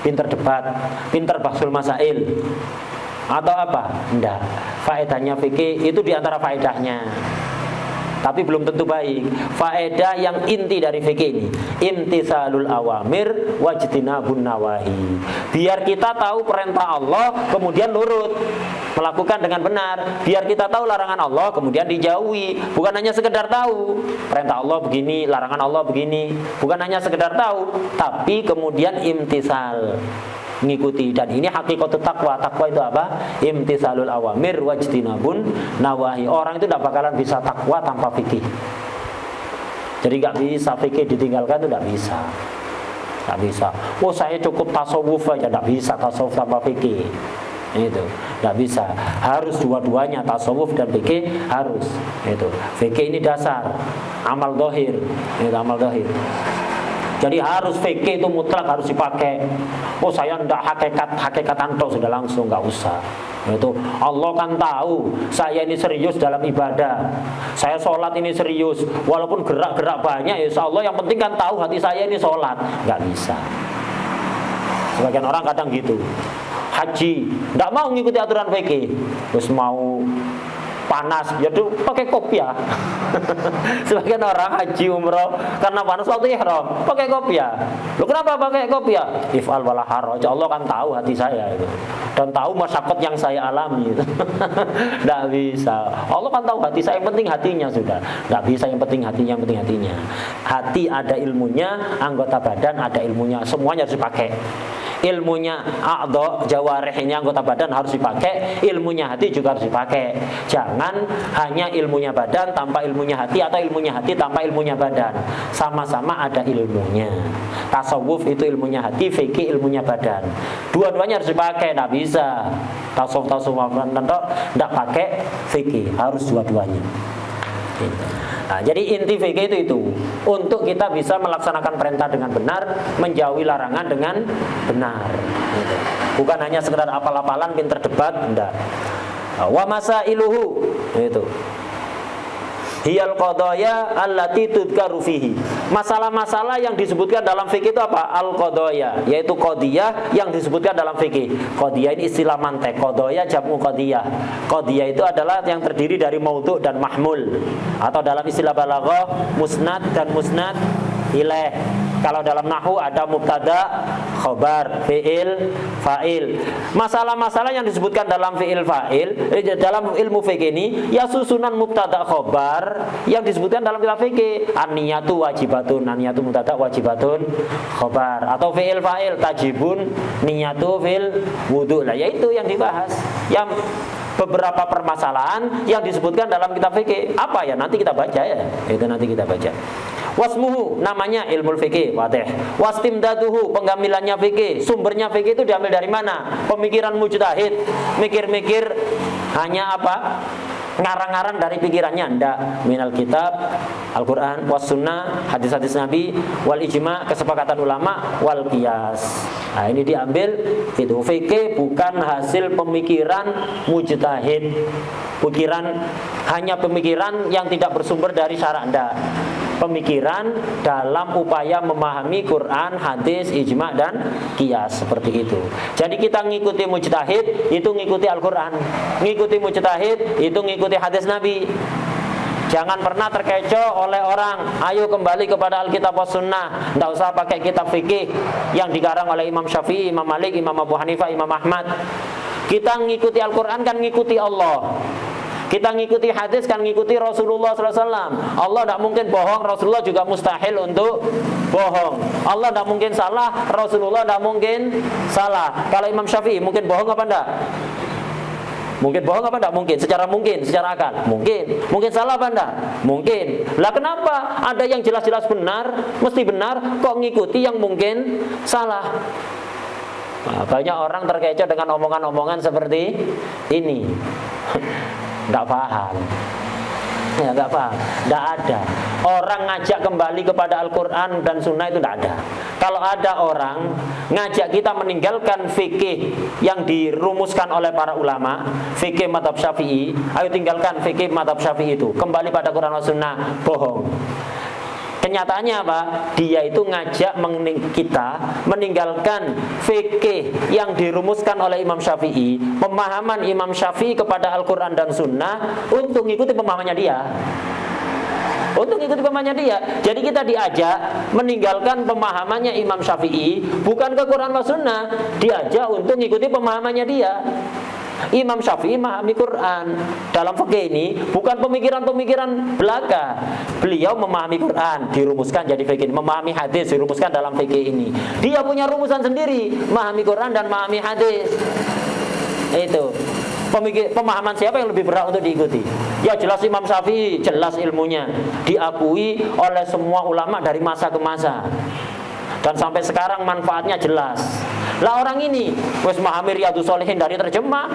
pinter debat, pinter bahsul masail, atau apa? Enggak. Faedahnya fikih itu diantara faedahnya, tapi belum tentu baik. Faedah yang inti dari fikih ini, imtisalul awamir wajtinabun nawahi. Biar kita tahu perintah Allah, kemudian nurut, melakukan dengan benar. Biar kita tahu larangan Allah, kemudian dijauhi. Bukan hanya sekedar tahu perintah Allah begini, larangan Allah begini. Bukan hanya sekedar tahu, tapi kemudian imtisal, mengikuti. Dan ini hakikatut takwa. Takwa itu apa? Imtisalul awamir wajtinabun nawahi. Orang itu tidak bakalan bisa takwa tanpa fikih. Jadi gak bisa fikih ditinggalkan, itu gak bisa. Gak bisa. Oh, saya cukup tasawuf aja, gak bisa tasawuf tanpa fikih. Itu gak bisa. Harus dua-duanya, tasawuf dan fikih harus. Itu fikih ini dasar, amal dohir. Itu amal dohir. Jadi harus fikih itu mutlak harus dipakai. Oh, saya tidak hakikat anto sudah langsung, nggak usah. Itu Allah kan tahu saya ini serius dalam ibadah. Saya sholat ini serius, walaupun gerak-gerak banyak, ya Allah yang penting kan tahu hati saya ini sholat. Nggak bisa. Sebagian orang kadang gitu. Haji, tidak mau mengikuti aturan fikih, terus mau panas, jadi pakai kopiah. Sebagian orang haji umroh karena panas waktu ihram pakai kopiah. Loh, kenapa pakai kopiah? If'al wala haraj. Allah kan tahu hati saya itu, dan tahu masyaqqat yang saya alami. Tidak bisa. Allah kan tahu hati saya, yang penting hatinya sudah. Tidak bisa yang penting hatinya, yang penting hatinya. Hati ada ilmunya, anggota badan ada ilmunya, semuanya harus dipakai. Ilmunya a'dha, jawarihnya anggota badan harus dipakai, ilmunya hati juga harus dipakai. Jangan hanya ilmunya badan tanpa ilmunya hati, atau ilmunya hati tanpa ilmunya badan. Sama-sama ada ilmunya. Tasawuf itu ilmunya hati, fikih ilmunya badan. Dua-duanya harus dipakai, tidak bisa. Tasawuf tidak pakai fikih, harus dua-duanya. Nah, jadi inti fikih itu untuk kita bisa melaksanakan perintah dengan benar, menjauhi larangan dengan benar. Bukan hanya sekedar apal-apalan, pinter debat, enggak. Wa masailuhu itu hiyal qadaya allati tudkaru fihi. Masalah-masalah yang disebutkan dalam fikih itu apa? Al qadaya, yaitu qadiyah yang disebutkan dalam fikih. Qadiyah ini istilah mantek, qadaya jamu qadiyah. Qadiyah itu adalah yang terdiri dari maudhu' dan mahmul, atau dalam istilah balaghah musnad dan musnad ilaih. Kalau dalam nahwu ada mubtada, khobar, fi'il, fa'il. Masalah-masalah yang disebutkan dalam fi'il fa'il, dalam ilmu fikih ini, ya susunan mubtada khobar yang disebutkan dalam kitab fikih. An-niyatu wajibatun, an-niyatu mubtada wajibatun khobar, atau fi'il fa'il tajibun niyatu fil wudu. Lah yaitu yang dibahas. Yang beberapa permasalahan yang disebutkan dalam kitab fikih. Apa ya? Nanti kita baca ya. Itu nanti kita baca. Wasmuhu, namanya ilmu fikih, wadih. Wastimdaduhu, penggamilannya fikih, sumbernya fikih itu diambil dari mana? Pemikiran mujtahid, mikir-mikir hanya apa? Ngarang-ngarang dari pikirannya, ndak. Minal kitab, Al-Quran, was sunnah, hadis-hadis Nabi, wal ijma, kesepakatan ulama, wal qiyas. Nah, ini diambil itu. Fikih bukan hasil pemikiran mujtahid, hanya pemikiran yang tidak bersumber dari syara', ndak. Pemikiran dalam upaya memahami Quran, hadis, ijma, dan qiyas, seperti itu. Jadi kita ngikuti mujtahid itu ngikuti Al-Quran, ngikuti mujtahid itu ngikuti hadis Nabi. Jangan pernah terkecoh oleh orang. Ayo kembali kepada Alkitab was sunnah. Tidak usah pakai kitab fikih yang dikarang oleh Imam Syafi'i, Imam Malik, Imam Abu Hanifah, Imam Ahmad. Kita ngikuti Al-Quran kan ngikuti Allah. Kita ngikuti hadis kan ngikuti Rasulullah SAW. Allah tidak mungkin bohong, Rasulullah juga mustahil untuk bohong. Allah tidak mungkin salah, Rasulullah tidak mungkin salah. Kalau Imam Syafi'i mungkin bohong apa enggak? Mungkin bohong apa enggak? Mungkin. Secara mungkin, secara akal mungkin. Mungkin salah apa enggak? Mungkin. Lah kenapa ada yang jelas-jelas benar, mesti benar, kok ngikuti yang mungkin salah? Nah, banyak orang terkecoh dengan omongan-omongan seperti ini. Nggak paham. Ya nggak paham, nggak ada orang ngajak kembali kepada Al-Quran dan Sunnah, itu nggak ada. Kalau ada orang ngajak kita meninggalkan fikih yang dirumuskan oleh para ulama, fikih mazhab Syafi'i, ayo tinggalkan fikih mazhab Syafi'i itu, kembali pada Quran dan Sunnah, bohong. Kenyataannya apa? Dia itu ngajak kita meninggalkan fikih yang dirumuskan oleh Imam Syafi'i, pemahaman Imam Syafi'i kepada Al-Quran dan Sunnah, untuk mengikuti pemahamannya dia. Untuk mengikuti pemahamannya dia. Jadi kita diajak meninggalkan pemahamannya Imam Syafi'i, bukan ke Quran dan Sunnah, diajak untuk mengikuti pemahamannya dia. Imam Syafi'i memahami Quran. Dalam fikih ini bukan pemikiran-pemikiran belaka. Beliau memahami Quran, dirumuskan jadi fikih. Memahami hadis, dirumuskan dalam fikih ini. Dia punya rumusan sendiri, memahami Quran dan memahami hadis. Itu pemahaman siapa yang lebih berat untuk diikuti? Ya jelas Imam Syafi'i, jelas ilmunya, diakui oleh semua ulama dari masa ke masa, dan sampai sekarang manfaatnya jelas. Lah orang ini wis memahami Riyadhus Shalihin dari terjemah,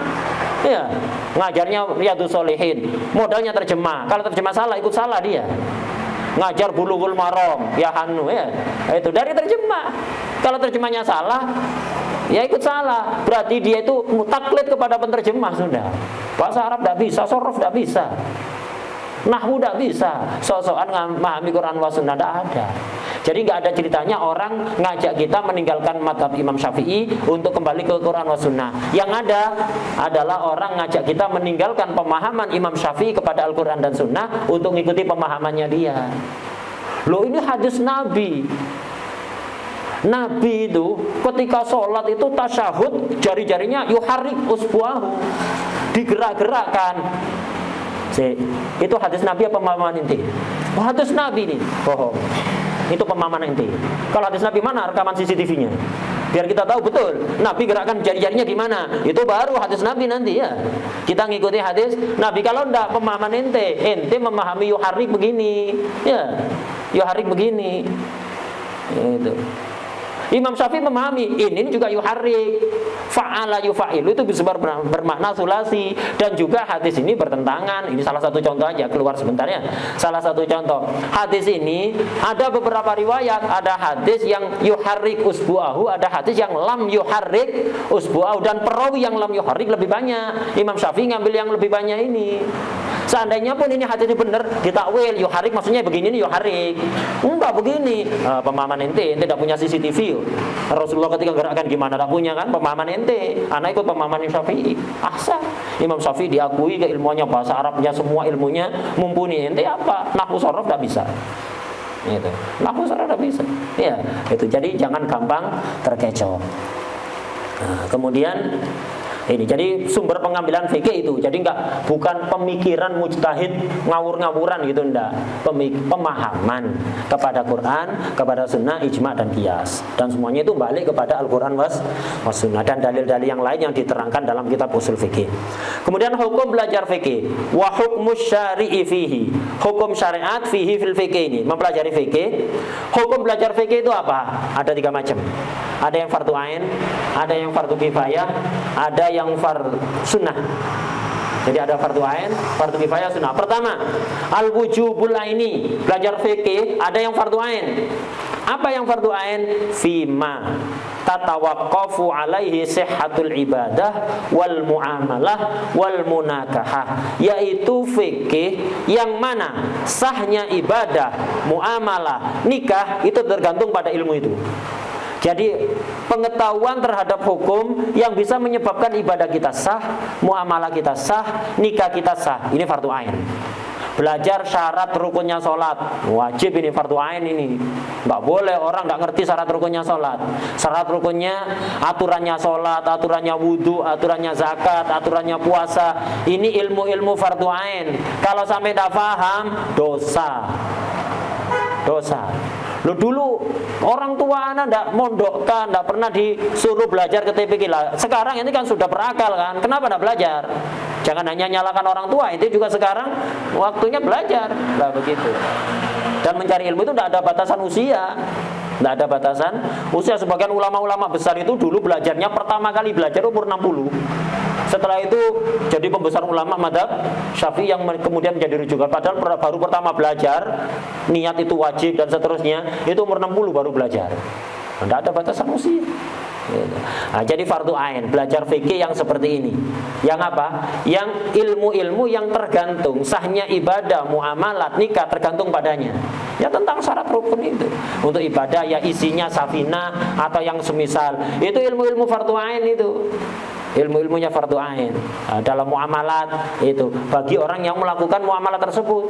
ya ngajarnya Riyadhus Shalihin, modalnya terjemah. Kalau terjemah salah, ikut salah dia. Ngajar Bulughul Maram, ya Hanu, ya itu dari terjemah. Kalau terjemahnya salah, ya ikut salah. Berarti dia itu taklid kepada penterjemah sudah. Bahasa Arab tidak bisa, sorof tidak bisa, nahwu tidak bisa, sok-sokan memahami Quran wa Sunnah tidak ada. Jadi nggak ada ceritanya orang ngajak kita meninggalkan mazhab Imam Syafi'i untuk kembali ke Quran wa Sunnah. Yang ada adalah orang ngajak kita meninggalkan pemahaman Imam Syafi'i kepada Al-Quran dan Sunnah untuk mengikuti pemahamannya dia. Loh, ini hadis Nabi. Nabi itu ketika sholat itu tasyahud, jari-jarinya yuharrik usbu'ahu, digerak-gerakkan. Itu hadis Nabi apa pemahaman inti? Oh, hadis Nabi nih, bohong. Itu pemahaman inti. Kalau hadis Nabi mana rekaman CCTV-nya? Biar kita tahu betul Nabi gerakkan jari-jarinya gimana. Itu baru hadis Nabi nanti ya. Kita ngikuti hadis Nabi. Kalau enggak pemahaman ente memahami yuharrik begini, ya yuharrik begini. Itu Imam Syafi'i memahami ini juga yuharrik, fa'ala yufa'ilu, itu bisa bermakna sulasi. Dan juga hadis ini bertentangan. Ini salah satu contoh aja, keluar sebentar ya. Salah satu contoh hadis ini, ada beberapa riwayat, ada hadis yang yuharrik usbu'ahu, ada hadis yang lam yuharrik usbu'ahu, dan perawi yang lam yuharrik lebih banyak. Imam Syafi'i ngambil yang lebih banyak ini. Seandainya pun ini hadisnya benar, ditakwil yuharrik maksudnya begini nih, yuharrik enggak begini. Pemahaman ente tidak punya CCTV. Rasulullah ketika gerakkan gimana, tak punya kan pemahaman ente. Anak ikut pemahaman Imam Syafi'i. Ahsan. Imam Syafi'i diakui keilmuannya, bahasa Arabnya, semua ilmunya mumpuni. Ente apa? Nahwu sorof tidak bisa. Itu. Nahwu sorof tidak bisa. Ya, itu. Jadi jangan gampang terkecoh. Nah, kemudian ini jadi sumber pengambilan fikih itu. Jadi bukan pemikiran mujtahid ngawur-ngawuran gitu, enggak. Pemahaman kepada Quran, kepada Sunnah, ijma dan qiyas. Dan semuanya itu balik kepada Al-Quran was Sunnah dan dalil-dalil yang lain yang diterangkan dalam kitab usul fikih. Kemudian hukum belajar fikih, wa hukmus syari'i fihi. Hukum syariat fihi fil fikih ini, mempelajari fikih. Hukum belajar fikih itu apa? Ada 3 macam. Ada yang fardu ain, ada yang fardu kifayah, ada yang fardu sunnah. Jadi ada fardu ain, fardu kifayah, sunnah. Pertama, al-wujubul aini. Belajar fikih ada yang fardu ain. Apa yang fardu ain? Fima tatawaqqafu alaihi sihhatul ibadah wal muamalah wal munakahah. Yaitu fikih yang mana sahnya ibadah, muamalah, nikah itu tergantung pada ilmu itu. Jadi pengetahuan terhadap hukum yang bisa menyebabkan ibadah kita sah, muamalah kita sah, nikah kita sah, ini fardu ain. Belajar syarat rukunnya sholat, wajib ini fardu ain ini. Nggak boleh orang nggak ngerti syarat rukunnya sholat. Syarat rukunnya, aturannya sholat, aturannya wudhu, aturannya zakat, aturannya puasa. Ini ilmu-ilmu fardu ain. Kalau sampai tidak paham, dosa. Lo dulu orang tua anak ndak mondokkan, ndak pernah disuruh belajar ke TPQ lah. Sekarang ini kan sudah berakal kan, kenapa ndak belajar? Jangan hanya nyalakan orang tua, itu juga sekarang waktunya belajar. Lah begitu. Dan mencari ilmu itu ndak ada batasan usia. Nggak ada batasan usia. Sebagian ulama-ulama besar itu dulu belajarnya pertama kali belajar umur 60. Setelah itu jadi pembesar ulama madzhab Syafi'i yang kemudian menjadi rujukan. Padahal baru pertama belajar niat itu wajib dan seterusnya, itu umur 60 baru belajar. Tidak ada batasan usia. Nah, jadi fardu ain, belajar fikih yang seperti ini. Yang apa? Yang ilmu-ilmu yang tergantung sahnya ibadah, muamalat, nikah tergantung padanya. Ya tentang syarat rukun itu. Untuk ibadah ya isinya safinah atau yang semisal. Itu ilmu-ilmu fardu ain itu. Ilmu-ilmunya fardu ain. Nah, dalam muamalat itu bagi orang yang melakukan muamalat tersebut.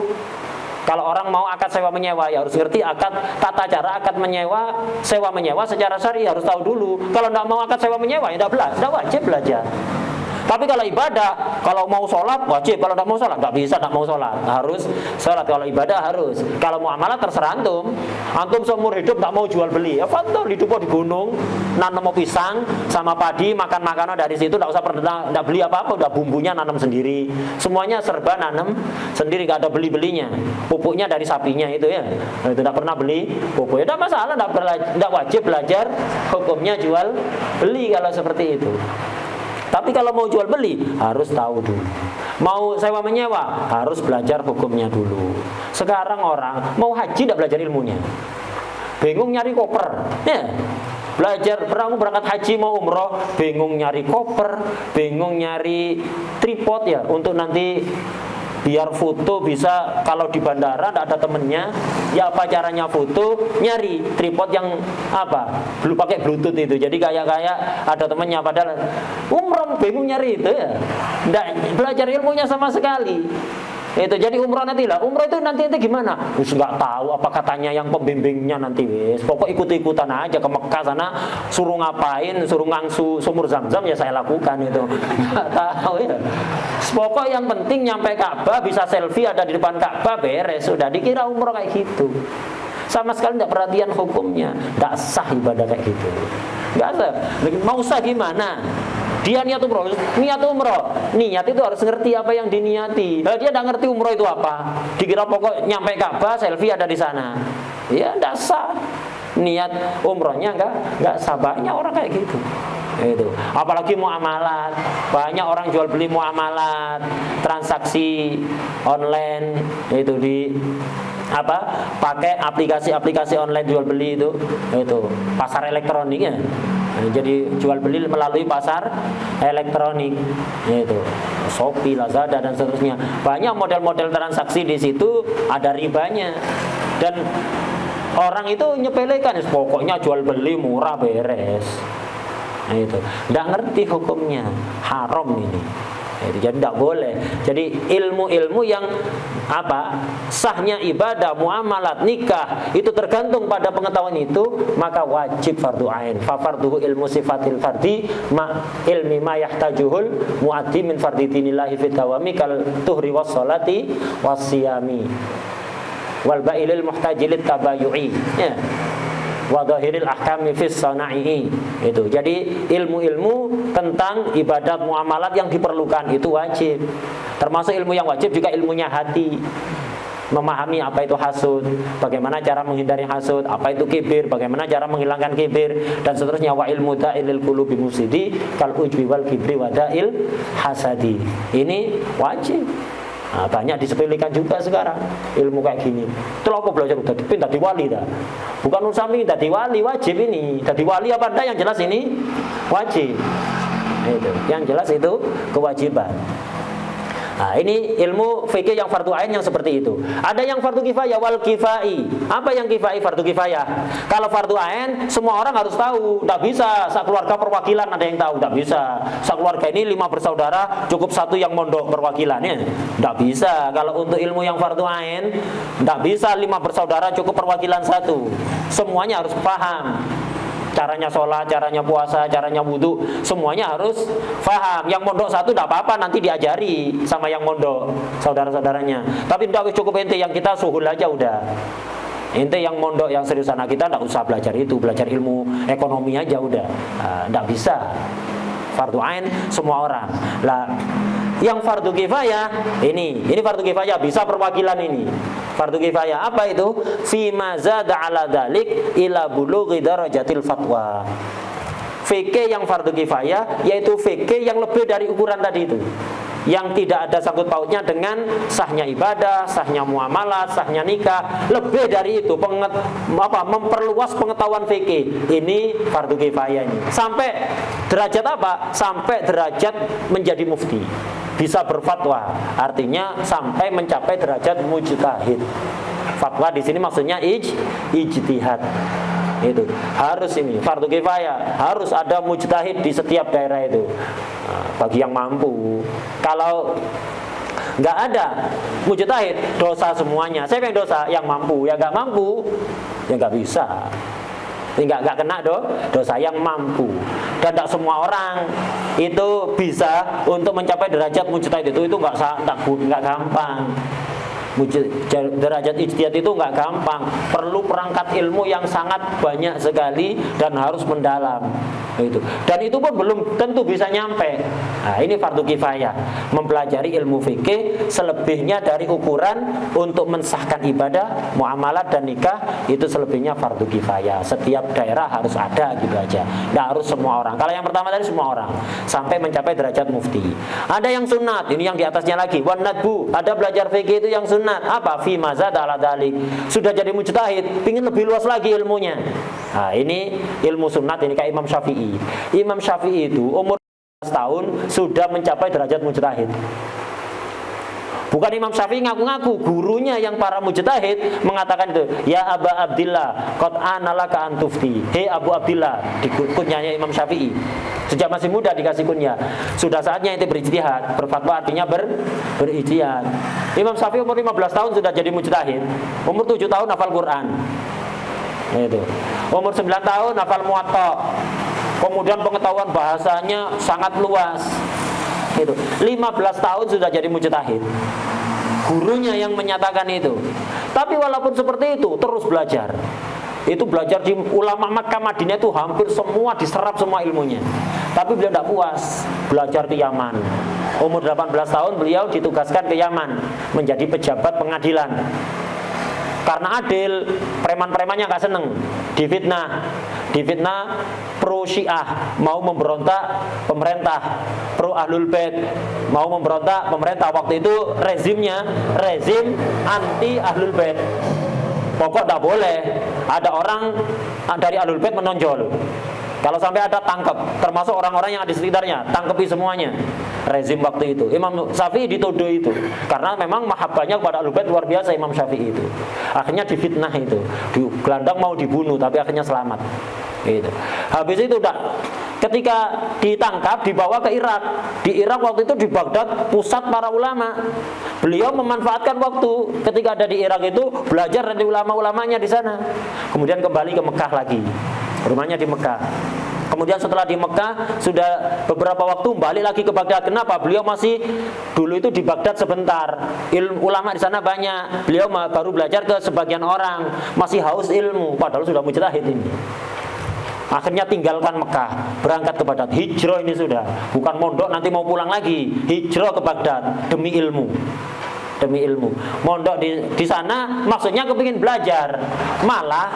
Kalau orang mau akad sewa menyewa ya harus ngerti akad, tata cara akad menyewa, sewa menyewa secara syar'i harus tahu dulu. Kalau tidak mau akad sewa menyewa ya tidak wajib belajar. Tapi kalau ibadah, kalau mau sholat wajib, kalau tidak mau sholat nggak bisa, tidak mau sholat harus sholat. Kalau ibadah harus. Kalau muamalah terserah antum. Antum seumur hidup nggak mau jual beli, ya fadol, hidup di gunung, nanam pisang sama padi, makan makanan dari situ, tidak usah pernah tidak beli apa-apa, udah bumbunya nanam sendiri, semuanya serba nanam sendiri, nggak ada beli-belinya. Pupuknya dari sapinya itu ya, itu tidak pernah beli pupuk. Ya tidak masalah, tidak wajib belajar hukumnya jual beli kalau seperti itu. Tapi kalau mau jual beli harus tahu dulu. Mau sewa menyewa harus belajar hukumnya dulu. Sekarang orang mau haji tidak belajar ilmunya, bingung nyari koper. Ya, belajar berangkat haji mau umroh, bingung nyari koper, bingung nyari tripod ya untuk nanti biar foto bisa, kalau di bandara tidak ada temennya, ya apa caranya foto, nyari tripod yang apa, belum pakai bluetooth itu, jadi kayak ada temennya, padahal umroh bingung nyari itu ya, tidak belajar ilmunya sama sekali. Itu jadi umroh nanti lah. Umroh itu nanti gimana? Wis nggak tahu apa katanya yang pembimbingnya nanti wis. Pokok ikut-ikutan aja ke Mekah sana, suruh ngapain, suruh ngangsu sumur Zam-Zam ya saya lakukan itu. Nggak tahu ya. Pokok yang penting nyampe Ka'bah bisa selfie ada di depan Ka'bah beres sudah, dikira umroh kayak gitu. Sama sekali tidak perhatian hukumnya, tidak sah ibadah kayak gitu. Nggak sah. Mau sah gimana? Dia niat umroh, niat itu harus ngerti apa yang diniati. Kalau dia tidak ngerti umroh itu apa, dikira pokok nyampe Ka'bah selfie ada di sana, ya tidak sah. Niat umrohnya nggak sah. Banyak orang kayak gitu. Itu. Apalagi muamalat, banyak orang jual beli muamalat, transaksi online itu di pakai aplikasi online jual beli itu pasar elektroniknya. Jadi jual beli melalui pasar elektronik itu Shopee, Lazada dan seterusnya. Banyak model-model transaksi di situ ada ribanya dan orang itu nyepelekan, pokoknya jual beli murah beres. Nah, itu nggak ngerti hukumnya, haram ini. Jadi tidak boleh. Jadi ilmu-ilmu yang sahnya ibadah, muamalat, nikah itu tergantung pada pengetahuan itu, maka wajib fardu ain. Fa farduhu ilmu sifatil fardi ma ilmi ma yahtajuhul muaddi min fardi dinillahi fit dawami kal tuhri was salati was siyami wal ba'ilil muhtajilit tabayu'i. Ya. Wa dhahiril ahkami fis sana'i. Itu. Jadi ilmu-ilmu tentang ibadat muamalat yang diperlukan itu wajib. Termasuk ilmu yang wajib juga ilmunya hati. Memahami apa itu hasud, bagaimana cara menghindari hasud, apa itu kibir, bagaimana cara menghilangkan kibir dan seterusnya. Wa ilmu da'ilil qulubi mufsidi kal ujbi wal kibri wa da'il hasadi. Ini wajib. Nah, banyak disepelekan juga sekarang ilmu kayak gini. Itulah aku belajar udah pindah di wali dah. Bukan usami tadi wali, wajib ini. Tadi wali apa enggak, yang jelas ini wajib. Itu. Yang jelas itu kewajiban. Nah, ini ilmu fikih yang fardu ain yang seperti itu. Ada yang fardu kifayah wal kifai. Apa yang kifai fardu kifayah? Kalau fardu ain semua orang harus tahu. Tidak bisa sekeluarga perwakilan ada yang tahu, tidak bisa. Sekeluarga ini 5 bersaudara cukup satu yang mondok perwakilannya. Tidak bisa. Kalau untuk ilmu yang fardu ain tidak bisa 5 bersaudara cukup perwakilan satu. Semuanya harus paham. Caranya sholat, caranya puasa, caranya wudhu, semuanya harus paham. Yang mondok satu tidak apa-apa, nanti diajari sama yang mondok saudara-saudaranya. Tapi tidak cukup ente yang kita suhul aja udah. Ente yang mondok yang serius anak kita tidak usah belajar itu, belajar ilmu ekonomi aja udah. Tidak bisa. Fardu ain semua orang. Lah, yang fardu kifayah ini fardu kifayah bisa perwakilan ini. Fardu kifayah apa itu? Fi ma zada ala dzalik ila bulughi darajatil fatwa. fikih yang fardu kifayah, yaitu fikih yang lebih dari ukuran tadi itu, yang tidak ada sangkut pautnya dengan sahnya ibadah, sahnya muamalah, sahnya nikah. Lebih dari itu, memperluas pengetahuan fikih. Ini fardu kifayah ini. Sampai derajat apa? Sampai derajat menjadi mufti, bisa berfatwa. Artinya sampai mencapai derajat mujtahid. Fatwa di sini maksudnya ijtihad. Itu harus ini fardu kifayah, harus ada mujtahid di setiap daerah itu. Nah, bagi yang mampu. Kalau nggak ada mujtahid, dosa semuanya. Siapa yang dosa? Yang mampu. Yang nggak mampu, ya nggak bisa. Nggak kena dosa yang mampu. Dan tidak semua orang itu bisa untuk mencapai derajat mujtahid itu nggak gampang. Derajat ijtihad itu nggak gampang, perlu perangkat ilmu yang sangat banyak sekali dan harus mendalam. Itu. Dan itu pun belum tentu bisa nyampe. Nah, ini fardu kifayah, mempelajari ilmu fikih selebihnya dari ukuran untuk mensahkan ibadah, muamalat dan nikah, itu selebihnya fardu kifayah. Setiap daerah harus ada gitu aja. Nggak harus semua orang. Kalau yang pertama tadi semua orang sampai mencapai derajat mufti. Ada yang sunat, ini yang di atasnya lagi. Wan nadbu, ada belajar fikih itu yang sunat. Apa? Fi mazad ala dalik. Sudah jadi mujtahid, pingin lebih luas lagi ilmunya. Nah, ini ilmu sunat, ini kayak Imam Syafi'i. Imam Syafi'i itu umur 12 tahun sudah mencapai derajat mujtahid. Bukan Imam Syafi'i ngaku-ngaku, gurunya yang para mujtahid mengatakan itu, ya Aba Abdillah, qad ana laka an tufti. Hei Abu Abdillah, di kunyanya Imam Syafi'i. Sejak masih muda dikasih kunyah. Sudah saatnya itu berijtihad. Berfatwa artinya berijtihad. Imam Syafi'i umur 15 tahun sudah jadi mujtahid. Umur 7 tahun hafal Quran. Itu. Umur 9 tahun hafal Muwatta. Kemudian pengetahuan bahasanya sangat luas. Itu. 15 tahun sudah jadi mujtahid. Gurunya yang menyatakan itu. Tapi walaupun seperti itu terus belajar. Itu belajar di ulama Makkah Madinah itu hampir semua diserap semua ilmunya. Tapi beliau tidak puas, belajar di Yaman. Umur 18 tahun beliau ditugaskan ke Yaman menjadi pejabat pengadilan. Karena adil, preman-premannya nggak seneng, difitnah pro Syiah, mau memberontak pemerintah, pro Ahlul Bait, mau memberontak pemerintah. Waktu itu rezim anti Ahlul Bait. Pokok tak boleh ada orang dari Ahlul Bait menonjol. Kalau sampai ada tangkap, termasuk orang-orang yang ada di sekitarnya, tangkepi semuanya. Rezim waktu itu Imam Syafi'i dituduh itu karena memang mahabbahnya kepada Ahlul Bait luar biasa Imam Syafi'i itu. Akhirnya difitnah itu, gelandang mau dibunuh tapi akhirnya selamat. Gitu. Habis itu ketika ditangkap dibawa ke Irak. Di Irak waktu itu di Baghdad pusat para ulama. Beliau memanfaatkan waktu ketika ada di Irak itu belajar dari ulama-ulamanya di sana. Kemudian kembali ke Mekah lagi. Rumahnya di Mekah. Kemudian setelah di Mekah sudah beberapa waktu balik lagi ke Baghdad. Kenapa? Beliau masih dulu itu di Baghdad sebentar. Ulama di sana banyak. Beliau baru belajar ke sebagian orang, masih haus ilmu padahal sudah mujtahid ini. Akhirnya tinggalkan Mekah, berangkat ke Baghdad. Hijrah ini sudah, bukan mondok nanti mau pulang lagi. Hijrah ke Baghdad demi ilmu. Mondok di sana maksudnya kepingin belajar. Malah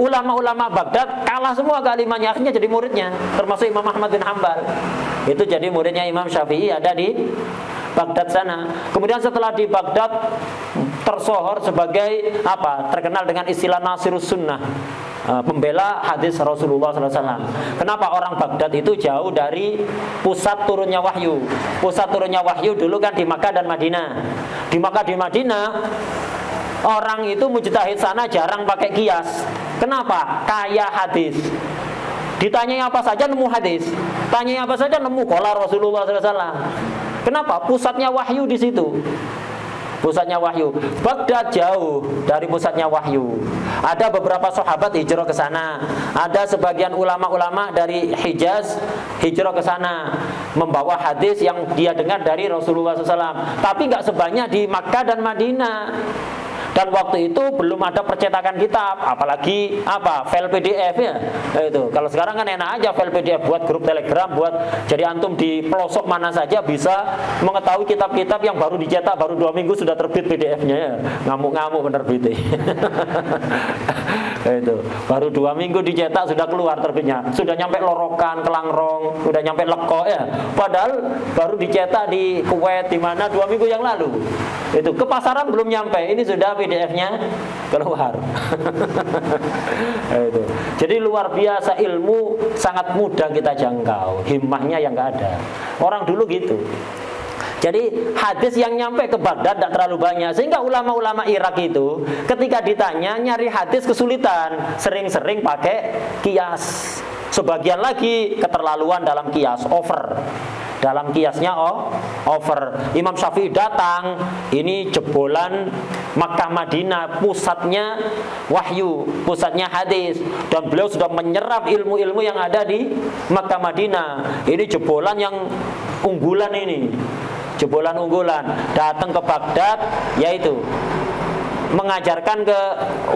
ulama-ulama Baghdad kalah semua kalimatnya, akhirnya jadi muridnya, termasuk Imam Ahmad bin Hanbal. Itu jadi muridnya Imam Syafi'i ada di Baghdad sana. Kemudian setelah di Baghdad tersohor sebagai terkenal dengan istilah Nasirus Sunnah, pembela hadis Rasulullah SAW. Kenapa? Orang Baghdad itu jauh dari pusat turunnya wahyu. Pusat turunnya wahyu dulu kan di Makkah dan Madinah. Di Makkah di Madinah orang itu mujtahid sana jarang pakai kias. Kenapa? Kaya hadis. Ditanyai apa saja nemu hadis. Tanyai apa saja nemu qala Rasulullah SAW. Kenapa? Pusatnya wahyu di situ. Pusatnya wahyu. Baghdad jauh dari pusatnya wahyu. Ada beberapa sahabat hijrah ke sana. Ada sebagian ulama-ulama dari Hijaz hijrah ke sana membawa hadis yang dia dengar dari Rasulullah SAW. Tapi nggak sebanyak di Makkah dan Madinah. Dan waktu itu belum ada percetakan kitab, apalagi file PDF ya. Itu. Kalau sekarang kan enak aja file PDF buat grup Telegram, buat jadi antum di pelosok mana saja bisa mengetahui kitab-kitab yang baru dicetak baru 2 minggu sudah terbit PDF-nya ya. Ngamuk-ngamuk penerbitnya. Itu baru 2 minggu dicetak sudah keluar terbitnya, sudah nyampe Lorokan, Kelangrong, sudah nyampe Leko ya. Padahal baru dicetak di Kuwait di mana 2 minggu yang lalu. Itu ke pasaran belum nyampe, ini sudah PDF-nya keluar. Itu. Jadi luar biasa, ilmu sangat mudah kita jangkau, himmahnya yang nggak ada. Orang dulu gitu. Jadi hadis yang nyampe ke Baghdad tidak terlalu banyak, sehingga ulama-ulama Irak itu ketika ditanya nyari hadis kesulitan, sering-sering pakai kias. Sebagian lagi keterlaluan dalam kias, over. Dalam kiasnya over. Imam Syafi'i datang, ini jebolan Makkah Madinah, pusatnya wahyu, pusatnya hadis, dan beliau sudah menyerap ilmu-ilmu yang ada di Makkah Madinah. Ini jebolan yang unggulan ini. Jebolan unggulan datang ke Baghdad, yaitu mengajarkan ke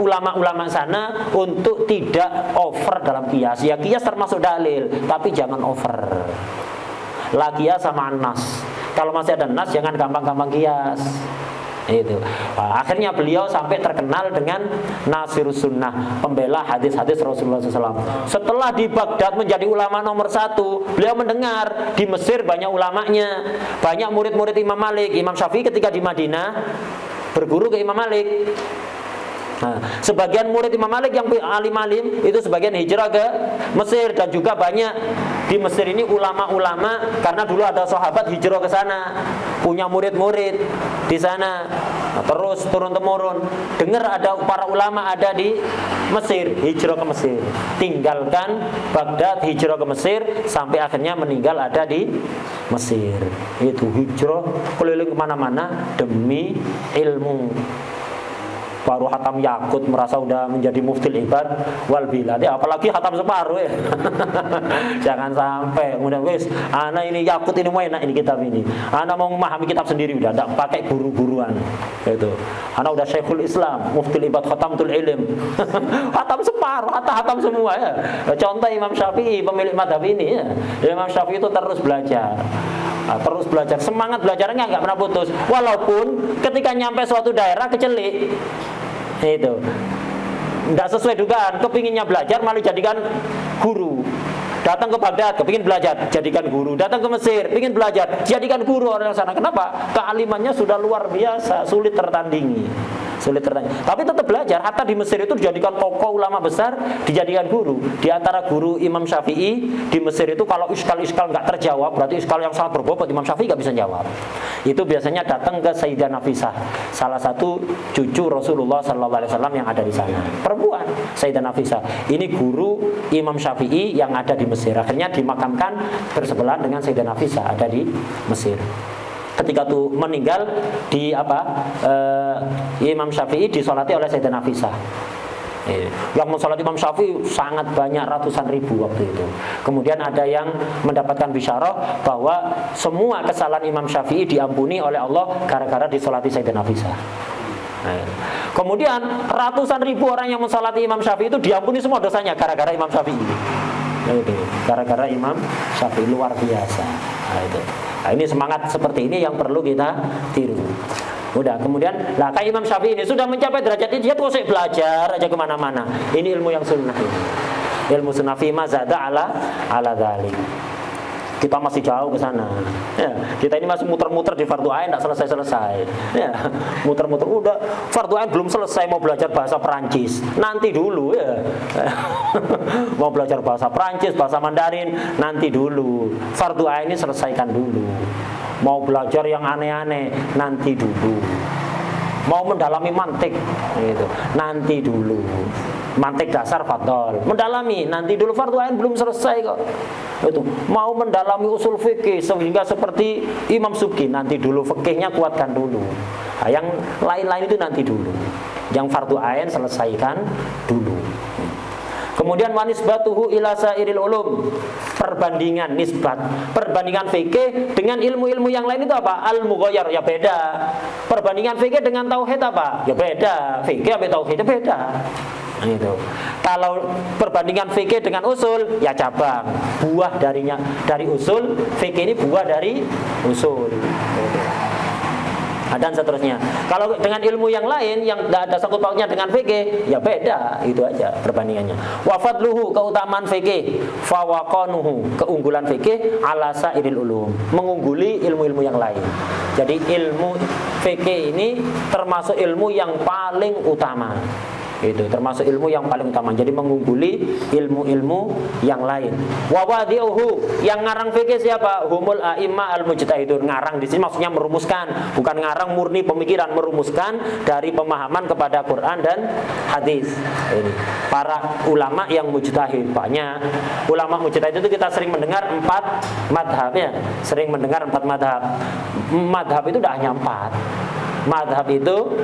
ulama-ulama sana untuk tidak over dalam kias. Ya kias termasuk dalil, tapi jangan over. La kias sama nas. Kalau masih ada nas, jangan gampang-gampang kias. Itu. Nah, akhirnya beliau sampai terkenal dengan Nasirus Sunnah, pembela hadis-hadis Rasulullah SAW. Setelah di Baghdad menjadi ulama nomor 1, beliau mendengar di Mesir banyak ulamanya, banyak murid-murid Imam Malik. Imam Syafi'i ketika di Madinah berguru ke Imam Malik. Nah, sebagian murid Imam Malik yang alim-alim itu sebagian hijrah ke Mesir, dan juga banyak di Mesir ini ulama-ulama, karena dulu ada sahabat hijrah ke sana, punya murid-murid di sana. Nah, terus turun-temurun dengar ada para ulama ada di Mesir, hijrah ke Mesir, tinggalkan Baghdad, hijrah ke Mesir, sampai akhirnya meninggal ada di Mesir. Itu hijrah keliling kemana-mana demi ilmu. Baru hatam Yakut merasa udah menjadi muftil ibad wal bilad, apalagi hatam separuh ya. Jangan sampai kemudian wis ana ini Yakut ini mau enak ini kitab ini, ana mau memahami kitab sendiri udah tidak pakai guru-guruan. Itu ana udah Syekhul Islam, muftil ibad, khatamtul ilm. Hatam separuh, hatam semua ya. Contoh Imam Syafi'i, pemilik madhab ini ya. Imam Syafi'i itu terus belajar. Nah, terus belajar, semangat belajarnya nggak pernah putus, walaupun ketika nyampe suatu daerah kecelik, itu nggak sesuai dugaan, kepinginnya belajar malah jadikan guru. Datang ke Baghdad, kepingin belajar, jadikan guru. Datang ke Mesir, pingin belajar, jadikan guru orang sana. Kenapa? Kealimannya sudah luar biasa, sulit tertandingi. Tapi tetap belajar. Hatta di Mesir itu dijadikan tokoh ulama besar, dijadikan guru. Di antara guru Imam Syafi'i di Mesir itu kalau iskal-iskal nggak terjawab, berarti iskal yang sangat berbobot, Imam Syafi'i nggak bisa jawab. Itu biasanya datang ke Sayyidah Nafisah, salah satu cucu Rasulullah SAW yang ada di sana. Perempuan, Sayyidah Nafisah. Ini guru Imam Syafi'i yang ada di Mesir. Akhirnya dimakamkan bersebelahan dengan Sayyidah Nafisah, ada di Mesir. Ketika itu meninggal di Imam Syafi'i disolati oleh Sayyidah Nafisah. Yang mensolati Imam Syafi'i sangat banyak, ratusan ribu waktu itu. Kemudian ada yang mendapatkan bisyarah bahwa semua kesalahan Imam Syafi'i diampuni oleh Allah gara-gara disolati Sayyidah Nafisah. Kemudian ratusan ribu orang yang mensolati Imam Syafi'i itu diampuni semua dosanya gara-gara Imam Syafi'i. Gara-gara Imam Syafi'i, luar biasa. Nah, ini semangat seperti ini yang perlu kita tiru. Udah, kemudian lah kayak Imam Syafi'i ini sudah mencapai derajat ini, dia terus belajar aja kemana-mana. Ini ilmu yang sunnah ini. Ilmu sunnah fi ma zada ala dzalik. Kita masih jauh ke sana. Ya, kita ini masih muter-muter di fardu ain enggak selesai-selesai. Ya, muter-muter udah fardu ain belum selesai, mau belajar bahasa Perancis. Nanti dulu ya. Mau belajar bahasa Perancis, bahasa Mandarin, nanti dulu. Fardu ain ini selesaikan dulu. Mau belajar yang aneh-aneh, nanti dulu. Mau mendalami mantik gitu, nanti dulu. Mantik dasar fadol, mendalami nanti dulu, fardu ain belum selesai kok. Itu mau mendalami usul fikih sehingga seperti Imam Subki, nanti dulu, fikihnya kuatkan dulu. Nah, yang lain-lain itu nanti dulu. Yang fardu ain selesaikan dulu. Kemudian wanisbatuhu ila sairil ulum, perbandingan nisbat, perbandingan fikih dengan ilmu-ilmu yang lain itu apa? Al-mughayyar, ya beda. Perbandingan fikih dengan tauhid apa? Ya beda. Fikih sama tauhid itu beda. Gitu. Kalau perbandingan fikih dengan usul, ya cabang, buah dari usul. Fikih ini buah dari usul. Gitu. dan seterusnya. Kalau dengan ilmu yang lain yang tidak ada sangkut pautnya dengan fikih, ya beda, itu aja perbandingannya. Wa fadluhu, keutamaan fikih, fawaqanuhu, keunggulan fikih ala sairil ulum, mengungguli ilmu-ilmu yang lain. Jadi ilmu fikih ini termasuk ilmu yang paling utama. Itu termasuk ilmu yang paling utama. Jadi mengungguli ilmu-ilmu yang lain. Wa wadi'uhu, yang ngarang fikih siapa? Humul a'imma al-mujtahidun. Ngarang di sini maksudnya merumuskan, bukan ngarang murni pemikiran, merumuskan dari pemahaman kepada Quran dan hadis. Ini para ulama yang mujtahid. Banyak ulama mujtahid itu kita sering mendengar 4 madhab ya. Sering mendengar 4 madhab. Madhab itu tidak hanya 4. Madhab itu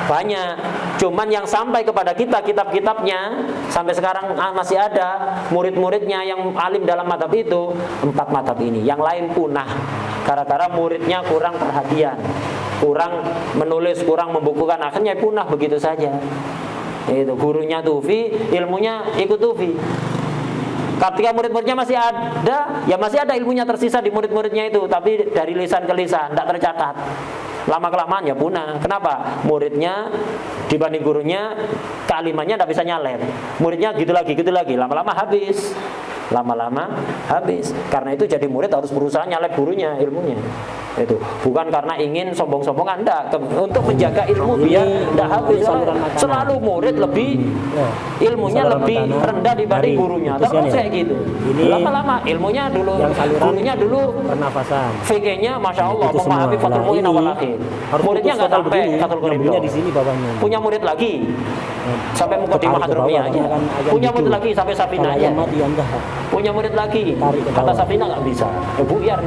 banyak, cuman yang sampai kepada kita kitab-kitabnya sampai sekarang masih ada murid-muridnya yang alim dalam madhab itu 4 madhab ini. Yang lain punah gara-gara muridnya kurang perhatian, kurang menulis, kurang membukukan, akhirnya punah begitu saja. Itu gurunya tufi, ilmunya ikut tufi. Ketika murid-muridnya masih ada, ya masih ada ilmunya tersisa di murid-muridnya itu, tapi dari lisan ke lisan, tidak tercatat. Lama-kelamaan ya punah. Kenapa? Muridnya dibanding gurunya, kealimannya tidak bisa nyalep. Muridnya gitu lagi, lama-lama habis. Lama-lama habis. Karena itu jadi murid harus berusaha nyalep gurunya ilmunya. Itu bukan karena ingin sombong-sombongan, enggak, untuk menjaga ilmu biar tidak habis. Selalu murid lebih ilmunya lebih rendah dibanding gurunya, terus kayak gitu. Lama-lama ilmunya dulu, gurunya dulu pernafasan, fikihnya masya Allah memahami fatul mu'in awal akhir. Muridnya nggak sampai fatul qur'an. di sini bawahnya. Punya murid lagi sampai muqaddimah hadrumiyah aja. Punya murid lagi sampai Safinah aja. Punya murid lagi kata Safinah nggak bisa. Buyar.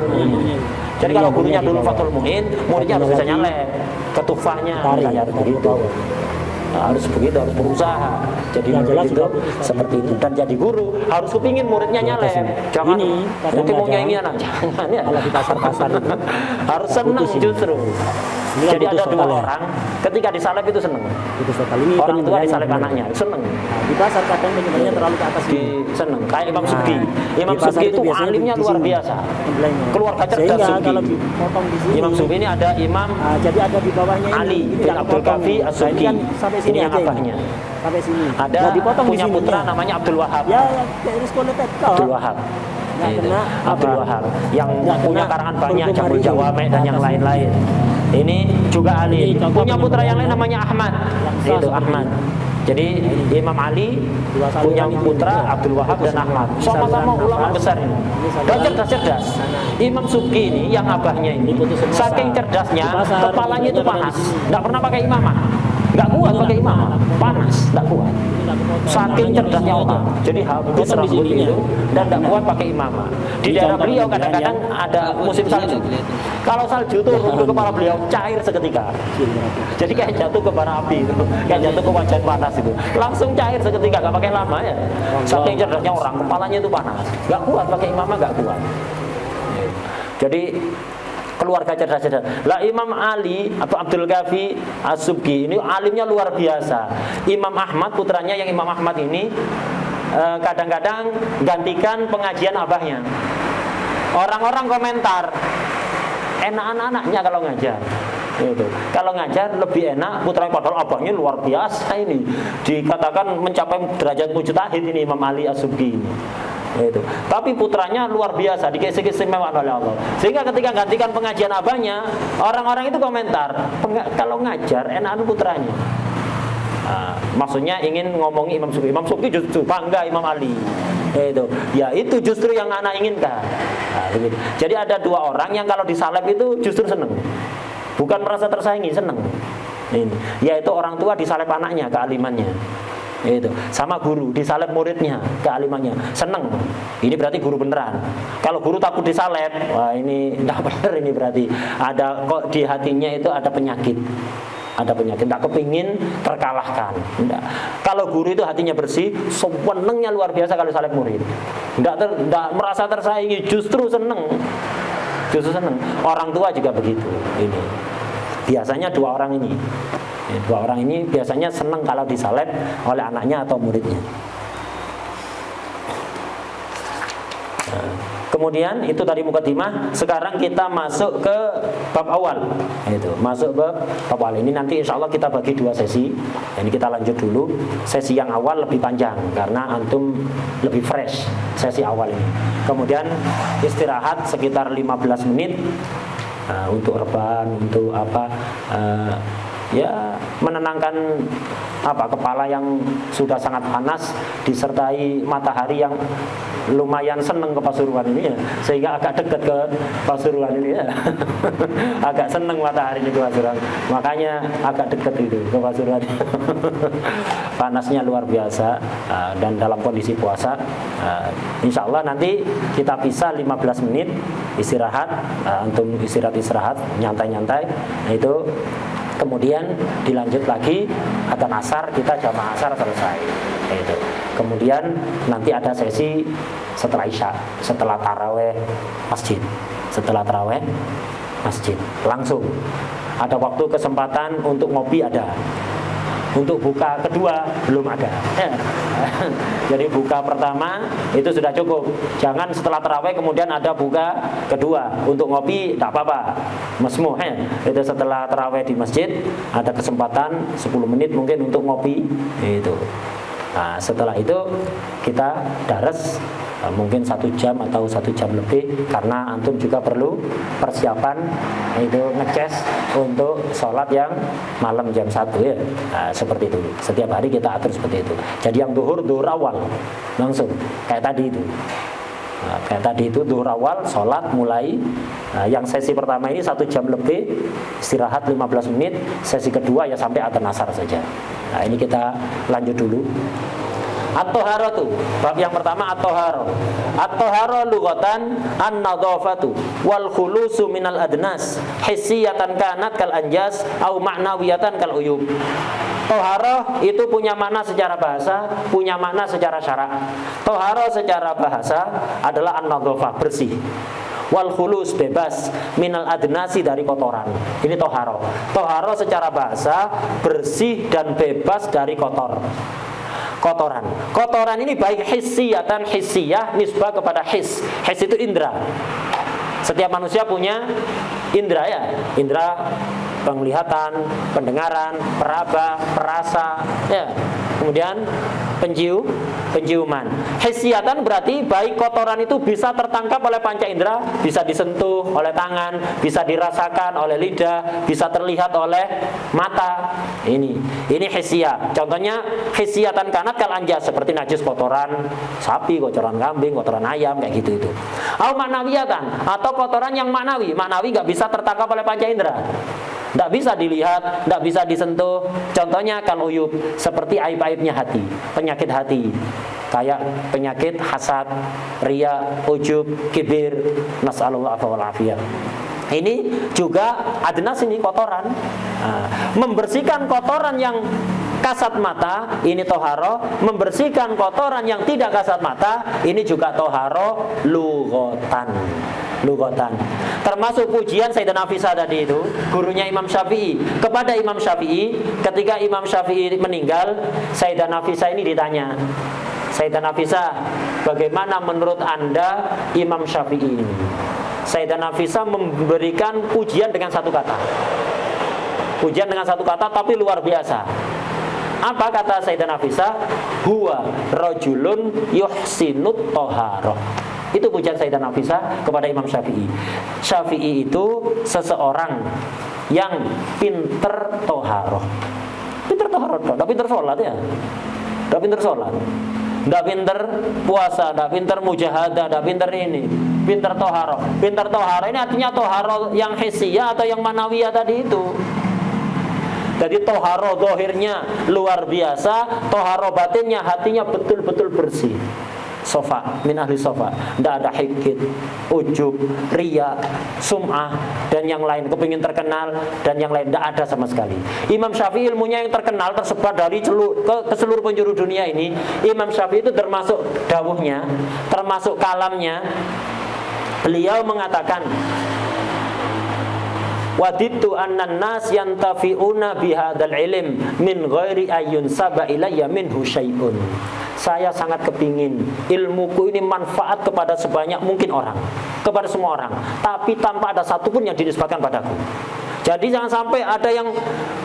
Jadi kalau gurunya dulu fatul mu'in, muridnya harus bisa nyalep ke tufahnya, harus begitu. Harus begitu, harus berusaha. Jadi murid itu seperti itu. Dan jadi guru harus kepingin muridnya nyalep. Jangan nanti mau nyanyi anak, jangan ya. Kalau di pasar-pasar itu harus senang justru. Jadi ada 2 orang ketika disalep itu seneng. Orang tua disalep anaknya seneng. Di pasar kadang penyebabnya terlalu ke atas di seneng. Kayak Imam Subki. Imam Subki itu alimnya luar biasa. Keluarga cerdas Subki. Imam Subki ini ada Imam jadi ada di bawahnya Ali bin Abdul Kafi As-Subki. Ini yang abahnya. Sampai sini. Ada punya putra namanya Abdul Wahab. Abdul Wahab. Abdul Wahab yang punya karangan banyak, Jamul Jawame dan yang lain-lain. Ini juga Ali. Punya putra yang lain namanya Ahmad. Itu Ahmad. Jadi Imam Ali punya putra Abdul Wahab dan Ahmad. Sama-sama ulama besar ini. Dan cerdas-cerdas. Imam Subki ini yang abahnya ini saking cerdasnya kepalanya itu panas. Tidak pernah pakai imamah. Nggak kuat pakai imamah, panas, nggak kuat. Saking cerdasnya orang, jadi habis rambut itu dan nggak kuat pakai imamah. Di daerah beliau kadang-kadang ada musim salju. Kalau salju itu ke kepala beliau cair seketika. Jadi kayak jatuh ke bara api, itu. Kayak jatuh ke wajan panas itu. Langsung cair seketika, nggak pakai lama ya. Saking cerdasnya orang, kepalanya itu panas, nggak kuat pakai imamah, nggak kuat. Jadi keluarga cerdas-cerdas. Lah Imam Ali atau Abdul Kafi As-Subki ini alimnya luar biasa. Imam Ahmad putranya yang Imam Ahmad ini kadang-kadang gantikan pengajian abahnya. Orang-orang komentar, enak anak-anaknya kalau ngajar. Itu. Kalau ngajar lebih enak putranya, padahal abahnya luar biasa ini. Dikatakan mencapai derajat mujtahid ini Imam Ali As-Subki ini. Itu. Tapi putranya luar biasa, dikasih keistimewaan oleh Allah. Sehingga ketika gantikan pengajian abahnya, orang-orang itu komentar, kalau ngajar enakan putranya. Maksudnya ingin ngomongi Imam Subki. Imam Subki justru bangga Imam Ali. Itu. Ya itu justru yang anak inginkan. Jadi ada 2 orang yang kalau disalep itu justru seneng. Bukan merasa tersaingi, seneng. Ini. Yaitu orang tua disalep anaknya, kealimannya. Itu sama guru disalep muridnya, kealimannya seneng. Ini berarti guru beneran. Kalau guru takut disalep, wah ini tidak benar, ini berarti ada kok di hatinya itu ada penyakit. Ada penyakit, tidak kepingin terkalahkan. Tidak. Kalau guru itu hatinya bersih, senengnya luar biasa kalau salep murid. Tidak merasa tersaingi, justru seneng. Justru seneng. Orang tua juga begitu. Ini biasanya 2 orang ini. 2 orang ini biasanya senang kalau disalep oleh anaknya atau muridnya. Kemudian itu tadi mukadimah. Sekarang kita masuk ke bab awal. Itu masuk ke bab awal. Ini nanti insya Allah kita bagi 2 sesi. Ini kita lanjut dulu. Sesi yang awal lebih panjang karena antum lebih fresh sesi awal ini. Kemudian istirahat sekitar 15 menit untuk rebahan, untuk apa? Ya menenangkan kepala yang sudah sangat panas disertai matahari yang lumayan seneng ke Pasuruan ini ya, sehingga agak dekat ke Pasuruan ini ya. Agak seneng matahari ini ke Pasuruan, makanya agak dekat itu ke Pasuruan. Panasnya luar biasa dan dalam kondisi puasa. Insya Allah nanti kita bisa 15 menit istirahat, antum istirahat nyantai-nyantai. Nah itu kemudian dilanjut lagi adzan asar, kita jamaah asar selesai. Itu. Kemudian nanti ada sesi setelah isya, setelah taraweh masjid. Setelah taraweh masjid langsung ada waktu kesempatan untuk ngopi ada. Untuk buka kedua belum ada. Jadi buka pertama itu sudah cukup. Jangan setelah tarawih kemudian ada buka kedua. Untuk ngopi tidak apa-apa. Mesmu itu setelah tarawih di masjid ada kesempatan 10 menit mungkin untuk ngopi itu. Nah, setelah itu kita daras mungkin 1 jam atau 1 jam lebih karena antum juga perlu persiapan itu ngecas untuk sholat yang malam jam 1 ya. Nah, seperti itu. Setiap hari kita atur seperti itu. Jadi yang duhur awal langsung kayak tadi itu. Nah, kayak tadi itu duhur awal sholat mulai. Nah, yang sesi pertama ini 1 jam lebih, istirahat 15 menit. Sesi kedua ya sampai adzan asar saja. Nah ini kita lanjut dulu. At-Taharatu, bab yang pertama at-Tahara. At-Tahara lughatan an-nadhafatu wal khulusu minal adnas hissiyatan kanat kal anjas au ma'nawiyatan kal uyub. Tahara itu punya makna secara bahasa, punya makna secara syarak. Tahara secara bahasa adalah an-nadhafah, bersih. Wal khulus, bebas, minal adnasi, dari kotoran. Ini toharo. Toharo secara bahasa bersih dan bebas dari kotoran. Kotoran ini baik hissiyatan, hissiyah nisbah kepada hiss. Hiss itu indra. Setiap manusia punya indra ya, indra penglihatan, pendengaran, peraba, perasa, ya. Kemudian penciuman. Hissiyatan berarti baik kotoran itu bisa tertangkap oleh panca indera, bisa disentuh oleh tangan, bisa dirasakan oleh lidah, bisa terlihat oleh mata. Ini hissiyah. Contohnya hissiyatan kanat kal anjas, seperti najis kotoran sapi, kotoran kambing, kotoran ayam kayak gitu itu. Au ma'nawiyatan, atau kotoran yang maknawi. Maknawi enggak bisa tertangkap oleh panca indera. Tidak bisa dilihat, tidak bisa disentuh. Contohnya kalau uyub, seperti aib-aibnya hati, penyakit hati, kayak penyakit hasad, riya, ujub, kibir, nas'alullah wal afiyah. Ini juga adnas, ini kotoran. Membersihkan kotoran yang kasat mata, ini toharo. Membersihkan kotoran yang tidak kasat mata, ini juga toharo lughatan. Termasuk pujian Sayyidah Nafisah tadi itu, gurunya Imam Syafi'i kepada Imam Syafi'i. Ketika Imam Syafi'i meninggal, Sayyidah Nafisah ini ditanya, Sayyidah Nafisah, bagaimana menurut Anda Imam Syafi'i ini? Sayyidah Nafisah memberikan pujian dengan satu kata. Pujian dengan satu kata tapi luar biasa. Apa kata Sayyidah Nafisah? Huwa rajulun yuhsinut toharoh. Itu pujian Sayyidah Nafisah kepada Imam Syafi'i. Syafi'i itu seseorang yang pinter toharoh. Pinter toharoh, tidak pinter sholat ya. Tidak pinter sholat, tidak pinter puasa, tidak pinter mujahadah, tidak pinter ini. Pinter toharoh. Pinter toharoh ini artinya toharoh yang hissiyah atau yang manawiyah tadi itu. Jadi toharoh dohirnya luar biasa, toharoh batinnya, hatinya betul-betul bersih. Sofa, min ahli sofa. Tidak ada hikit, ujub, riya, sum'ah, dan yang lain, kepingin terkenal, dan yang lain, tidak ada sama sekali. Imam Syafi'i ilmunya yang terkenal, tersebar dari ke seluruh penjuru dunia ini. Imam Syafi'i itu termasuk dawuhnya, termasuk kalamnya. Beliau mengatakan, wadittu annan nas yantafi'una bihadzal ilm min ghairi ayyun saba ilayya minhu syai'un. saya sangat kepingin ilmuku ini manfaat kepada sebanyak mungkin orang, kepada semua orang, tapi tanpa ada satupun yang dinisbatkan padaku. Jadi jangan sampai ada yang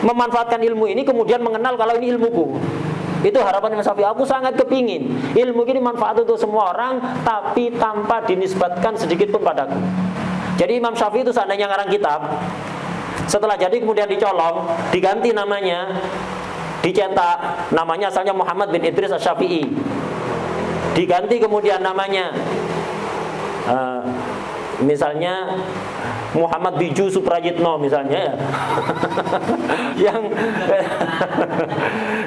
memanfaatkan ilmu ini kemudian mengenal kalau ini ilmuku. Itu harapan Imam Syafi'i. Aku sangat kepingin ilmu ini manfaat untuk semua orang, tapi tanpa dinisbatkan sedikit pun padaku. Jadi Imam Syafi'i itu seandainya ngarang kitab, setelah jadi kemudian dicolong, diganti namanya, dicetak, namanya asalnya Muhammad bin Idris Asy-Syafi'i, diganti kemudian namanya misalnya Muhammad Biju Suprajitno misalnya ya. Yang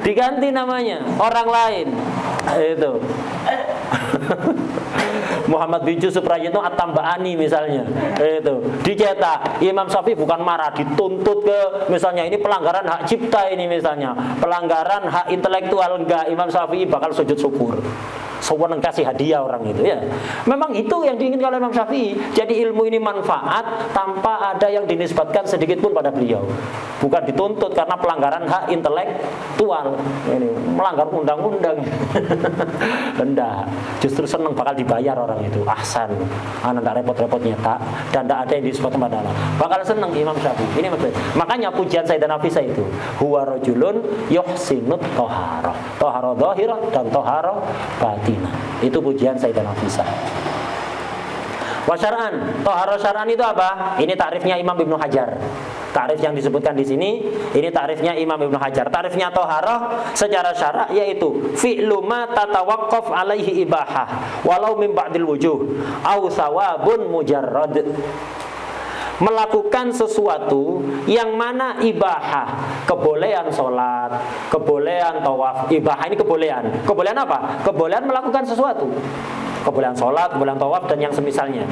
diganti namanya orang lain itu Muhammad Biju Suprajitno At-Tambaani misalnya itu dicetak. Imam Syafi'i bukan marah, dituntut ke misalnya ini pelanggaran hak cipta, ini misalnya pelanggaran hak intelektual, enggak. Imam Syafi'i bakal sujud syukur, sewenang kasih hadiah orang itu ya. Memang itu yang diinginkan oleh Imam Syafi'i. Jadi ilmu ini manfaat tanpa ada yang dinisbatkan sedikit pun pada beliau. Bukan dituntut karena pelanggaran hak intelektual, ini melanggar undang-undang. Enggak, justru senang bakal dibayar orang itu. Ahsan, anak tak repot-repot nyetak dan tidak ada yang disebutkan pada Allah. Bakal senang Imam Syafi'i. Ini maksudnya. Makanya pujian Sayyidah Nafisah itu, huwa rajulun yuhsinut toharoh, toharoh dhahirah dan toharoh batinah. Itu pujian Sayyidah Nafisah. Wasyar'an, toharoh syar'an itu apa? Ini takrifnya Imam Ibnu Hajar. Takrif yang disebutkan di sini, ini takrifnya Imam Ibnu Hajar. Takrifnya toharoh secara syara' yaitu fi'lu ma tatawaqqaf alaihi ibahah walau min ba'dil wujuh au thawabun mujarrad. Melakukan sesuatu yang mana ibahah, kebolehan sholat, kebolehan tawaf. Ibahah ini kebolehan. Kebolehan apa? Kebolehan melakukan sesuatu. Kebolehan sholat, kebolehan tawaf dan yang semisalnya.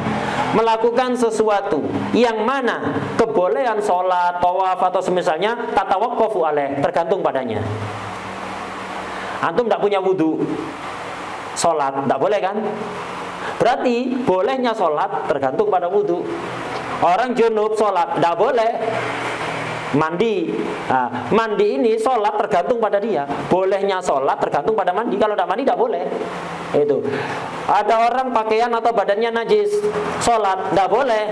Melakukan sesuatu yang mana kebolehan sholat, tawaf atau semisalnya tatawaqqafu alaih, tergantung padanya. Antum tidak punya wudu, sholat tidak boleh kan? Berarti bolehnya sholat tergantung pada wudu. Orang junub sholat tidak boleh. Mandi, nah, mandi ini sholat tergantung pada dia. Bolehnya sholat tergantung pada mandi. Kalau tidak mandi tidak boleh. Itu. Ada orang pakaian atau badannya najis, sholat tidak boleh.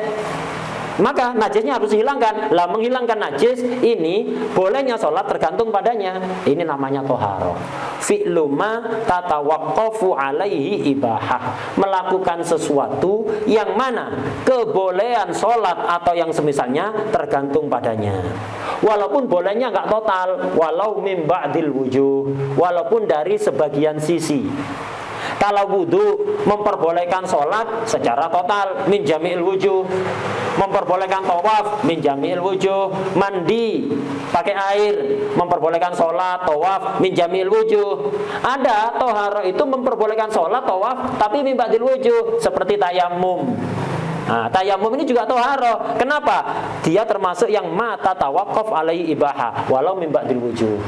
Maka najisnya harus dihilangkan. Lah menghilangkan najis ini bolehnya sholat tergantung padanya. Ini namanya toharoh. Fi'lu ma tatawaqqafu alaihi ibahah. Melakukan sesuatu yang mana kebolehan sholat atau yang semisalnya tergantung padanya. Walaupun bolehnya nggak total, walau min ba'dil wujuh, walaupun dari sebagian sisi. Kalau wudu memperbolehkan sholat secara total min jami'il wujuh, memperbolehkan tawaf min jami'il wujuh, mandi pakai air memperbolehkan sholat tawaf min jami'il wujuh. Ada toharo itu memperbolehkan sholat tawaf tapi min ba'dil wujuh, seperti tayamum. Nah, tayamum ini juga toharo. Kenapa? Dia termasuk yang mata tawaqqaf alaihi ibaha walau min ba'dil wujuh.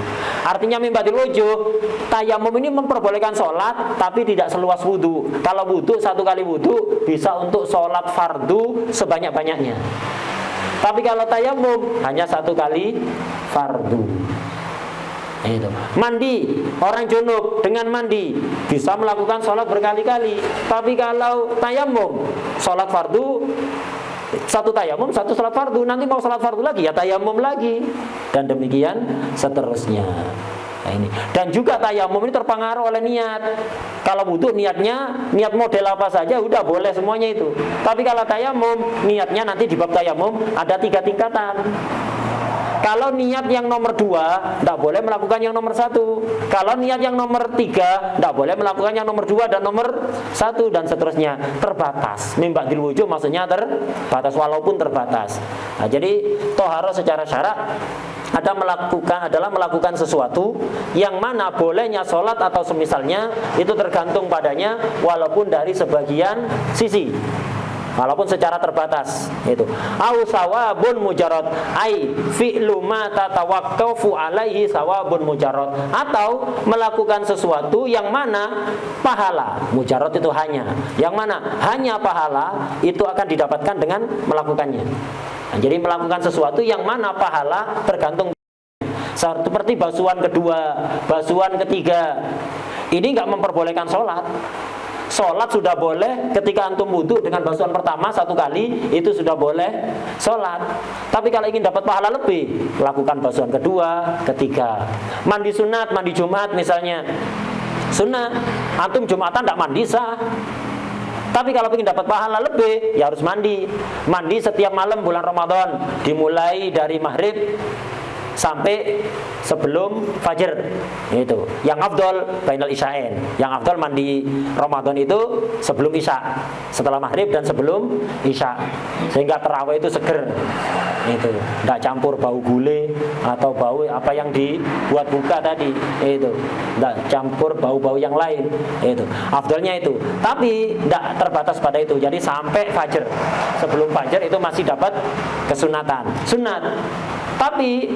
Artinya min ba'dil wujuh, tayamum ini memperbolehkan sholat tapi tidak seluas wudu. Kalau wudu, satu kali wudu bisa untuk sholat fardu sebanyak-banyaknya. Tapi kalau tayamum hanya satu kali fardu. Itu. Mandi, orang junub dengan mandi bisa melakukan sholat berkali-kali. Tapi kalau tayamum, sholat fardu, satu tayamum, satu sholat fardu. Nanti mau sholat fardu lagi, ya tayamum lagi. Dan demikian seterusnya. Nah, ini. Dan juga tayamum ini terpengaruh oleh niat. Kalau wudu niatnya, niat model apa saja, udah boleh semuanya itu. Tapi kalau tayamum, niatnya nanti di bab tayamum ada 3 tingkatan. Kalau niat yang nomor 2, tidak boleh melakukan yang nomor 1. Kalau niat yang nomor 3, tidak boleh melakukan yang nomor 2 dan nomor 1 dan seterusnya. Terbatas. Min ba'dil wujuh maksudnya terbatas, walaupun terbatas. Nah, jadi toharo secara syarak adalah melakukan sesuatu yang mana bolehnya sholat atau semisalnya itu tergantung padanya walaupun dari sebagian sisi. Walaupun secara terbatas itu. Au sawabun mujarrad ai fi'lu ma tatawaqqafu alaihi sawabun mujarrad, atau melakukan sesuatu yang mana pahala. Mujarrad itu hanya. Yang mana hanya pahala itu akan didapatkan dengan melakukannya. Nah, jadi melakukan sesuatu yang mana pahala tergantung seperti basuhan kedua, basuhan ketiga. ini nggak memperbolehkan sholat. Sholat sudah boleh ketika antum wudhu dengan basuhan pertama 1 kali, itu sudah boleh sholat. Tapi kalau ingin dapat pahala lebih, lakukan basuhan kedua, ketiga. Mandi sunat, mandi Jumat misalnya, sunnah. Antum Jumatan tidak mandi sah. Tapi kalau ingin dapat pahala lebih, ya harus mandi. Mandi setiap malam bulan Ramadan, dimulai dari maghrib sampai sebelum fajar. Itu yang afdol bainal isya'in. Yang afdol mandi Ramadan itu sebelum isya, setelah maghrib dan sebelum isya, sehingga tarawih itu seger. Itu tidak campur bau gulai atau bau apa yang dibuat buka tadi. Itu tidak campur bau-bau yang lain. Itu afdolnya itu. Tapi tidak terbatas pada itu. Jadi sampai fajar, sebelum fajar itu masih dapat kesunatan, sunat. Tapi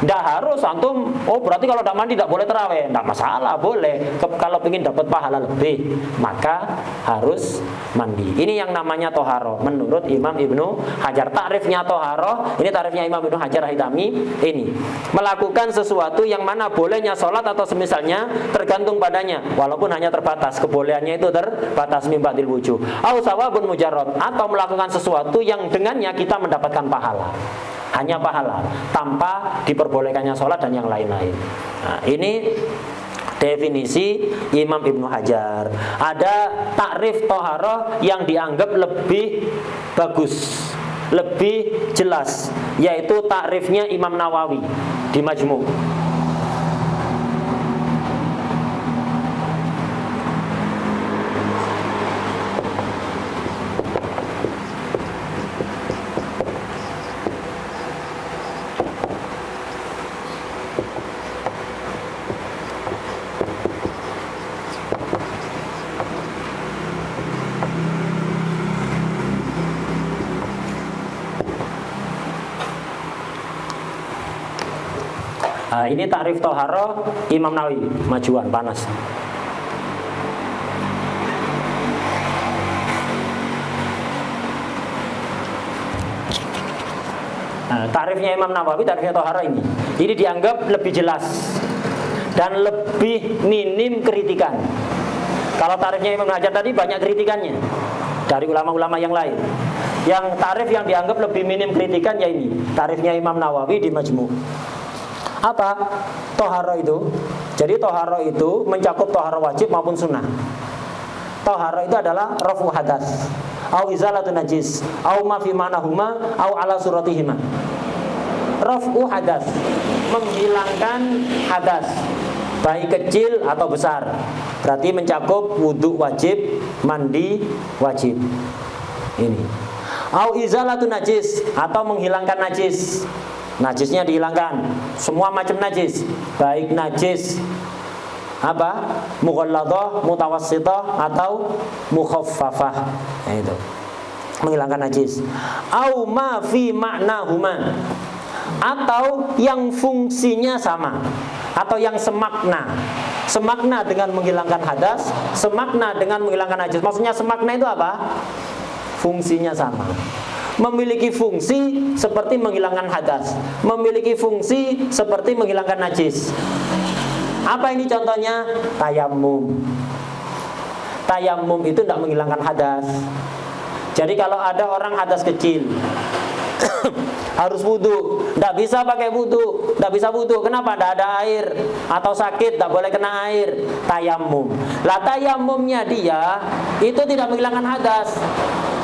tidak harus antum, oh berarti kalau tidak mandi tidak boleh tarawih. Tidak masalah, boleh. Kalau ingin dapat pahala lebih, maka harus mandi. Ini yang namanya toharoh menurut Imam Ibnu Hajar. Takrifnya toharoh, ini takrifnya Imam Ibnu Hajar Haytami, ini melakukan sesuatu yang mana bolehnya sholat atau semisalnya tergantung padanya, walaupun hanya terbatas. Kebolehannya itu terbatas mimbatil wujuh. Au sawabun mujarrad, atau melakukan sesuatu yang dengannya kita mendapatkan pahala, hanya pahala, tanpa diperbolehkannya sholat dan yang lain-lain. Nah, ini definisi Imam Ibnu Hajar. Ada takrif toharoh yang dianggap lebih bagus, lebih jelas, yaitu takrifnya Imam Nawawi di Majmu'. Nah, ini takrif toharoh Imam Nawawi, majuan panas. Nah, takrifnya Imam Nawawi, takrifnya toharoh ini dianggap lebih jelas dan lebih minim kritikan. Kalau takrifnya Imam Hajar tadi banyak kritikannya dari ulama-ulama yang lain. Yang takrif yang dianggap lebih minim kritikan ya ini, takrifnya Imam Nawawi di Majmu'. Apa toharoh itu? Jadi toharoh itu mencakup toharoh wajib maupun sunnah. Toharoh itu adalah rafu hadas, au izalatun najis, au ma fi manahuma, au ala suratihima. Rafu hadas, menghilangkan hadas, baik kecil atau besar. Berarti mencakup wudu wajib, mandi wajib. Ini. Au izalatun najis, atau menghilangkan najis. Najisnya dihilangkan, semua macam najis, baik najis apa? Mughalladah, mutawassithah atau mukhaffafah. Nah, itu. Menghilangkan najis. Au ma fi ma'nahuma, atau yang fungsinya sama atau yang semakna. Semakna dengan menghilangkan hadas, semakna dengan menghilangkan najis. Maksudnya semakna itu apa? Fungsinya sama. Memiliki fungsi seperti menghilangkan hadas, memiliki fungsi seperti menghilangkan najis. Apa ini contohnya? Tayamum. Tayamum itu tidak menghilangkan hadas. Jadi kalau ada orang hadas kecil harus wudu, tidak bisa pakai wudu, tidak bisa wudu. Kenapa? Tidak ada air atau sakit, tidak boleh kena air. Tayamum. Lah tayamumnya dia itu tidak menghilangkan hadas.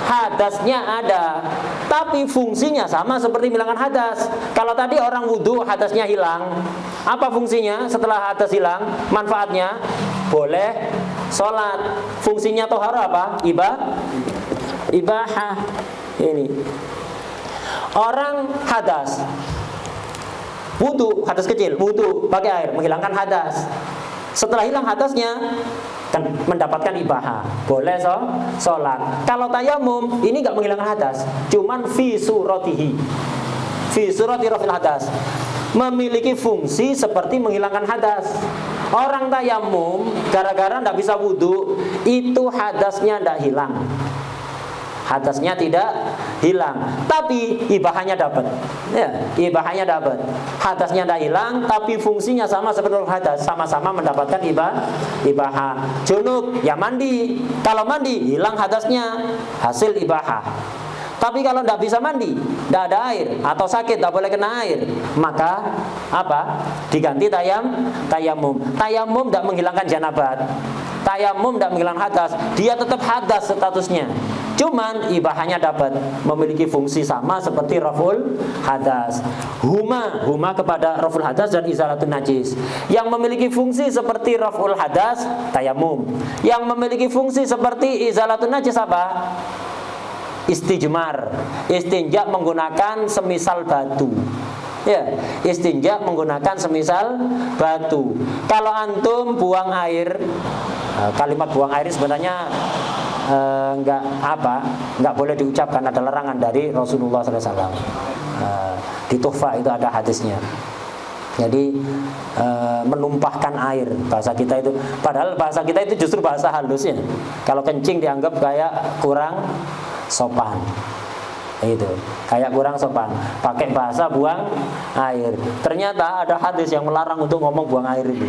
Hadasnya ada, tapi fungsinya sama seperti menghilangkan hadas. Kalau tadi orang wudu hadasnya hilang, apa fungsinya setelah hadas hilang? Manfaatnya boleh sholat. Fungsinya toharoh apa? Ibahah. Ini orang hadas, wudu, hadas kecil, wudu pakai air, menghilangkan hadas. Setelah hilang hadasnya kan mendapatkan ibaha, boleh sholat. Kalau tayamum ini nggak menghilangkan hadas, cuman fi suratihi, fi surati rafil hadas, memiliki fungsi seperti menghilangkan hadas. Orang tayamum gara-gara nggak bisa wudu, itu hadasnya nggak hilang. hadasnya tidak hilang, tapi ibahahnya dapat. Ya, ibahahnya dapat. Hadasnya tidak hilang, tapi fungsinya sama seperti hadas, sama-sama mendapatkan ibahah. Junub ya mandi, kalau mandi hilang hadasnya, hasil ibahah. Tapi kalau tidak bisa mandi, tidak ada air atau sakit, tidak boleh kena air, maka apa? Diganti tayamum. Tayamum tidak menghilangkan janabat, tayamum tidak menghilangkan hadas, dia tetap hadas statusnya. Cuman ibahahnya dapat, memiliki fungsi sama seperti raful hadas. Huma kepada raful hadas dan izalatun najis. Yang memiliki fungsi seperti raful hadas, tayamum. Yang memiliki fungsi seperti izalatun najis apa? Istijmar, istinja menggunakan semisal batu. Ya, istinja menggunakan semisal batu. Kalau antum buang air, kalimat buang air sebenarnya nggak boleh diucapkan, ada larangan dari Rasulullah SAW. Di Tuhfah itu ada hadisnya. Jadi menumpahkan air, bahasa kita itu, padahal bahasa kita itu justru bahasa halusnya. Kalau kencing dianggap kayak kurang sopan, itu kayak kurang sopan, pakai bahasa buang air. Ternyata ada hadis yang melarang untuk ngomong buang air itu.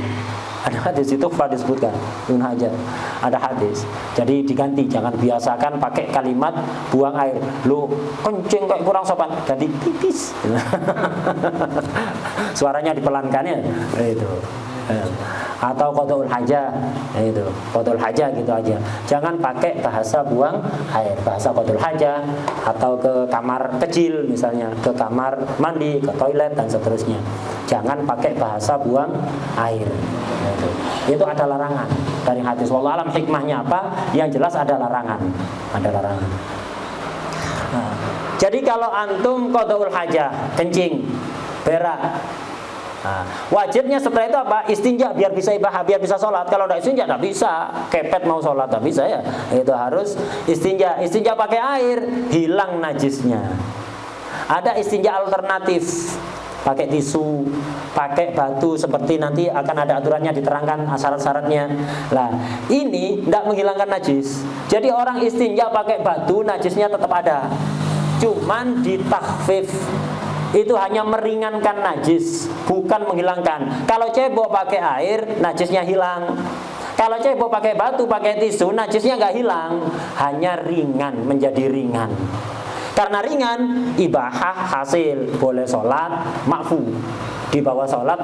Ada hadis itu disebutkan Ibnu Hajar, ada hadis. Jadi diganti, jangan biasakan pakai kalimat buang air. Lu kencing kayak kurang sopan, ganti pipis. Suaranya dipelankan ya, itu. Atau qadul hajah, itu qadul hajah gitu aja. Jangan pakai bahasa buang air, bahasa qadul hajah, atau ke kamar kecil misalnya, ke kamar mandi, ke toilet dan seterusnya. Jangan pakai bahasa buang air. Itu ada larangan dari hadis. Wallahu alam hikmahnya apa? Yang jelas ada larangan, ada larangan. Nah, jadi kalau antum qadul hajah, kencing, berak, nah, wajibnya setelah itu apa? Istinja biar bisa ibahah, biar bisa sholat. Kalau tidak istinja tidak bisa, kepet mau sholat tidak bisa ya. Itu harus istinja. Istinja pakai air, hilang najisnya. Ada istinja alternatif, pakai tisu, pakai batu, seperti nanti akan ada aturannya, diterangkan syarat-syaratnya. Lah, ini tidak menghilangkan najis. Jadi orang istinja pakai batu, najisnya tetap ada, cuman ditakhfif. Itu hanya meringankan najis, bukan menghilangkan. Kalau cebok pakai air, najisnya hilang. Kalau cebok pakai batu, pakai tisu, najisnya nggak hilang, hanya ringan, menjadi ringan. Karena ringan, ibahah hasil, boleh sholat, makfu. Di bawah sholat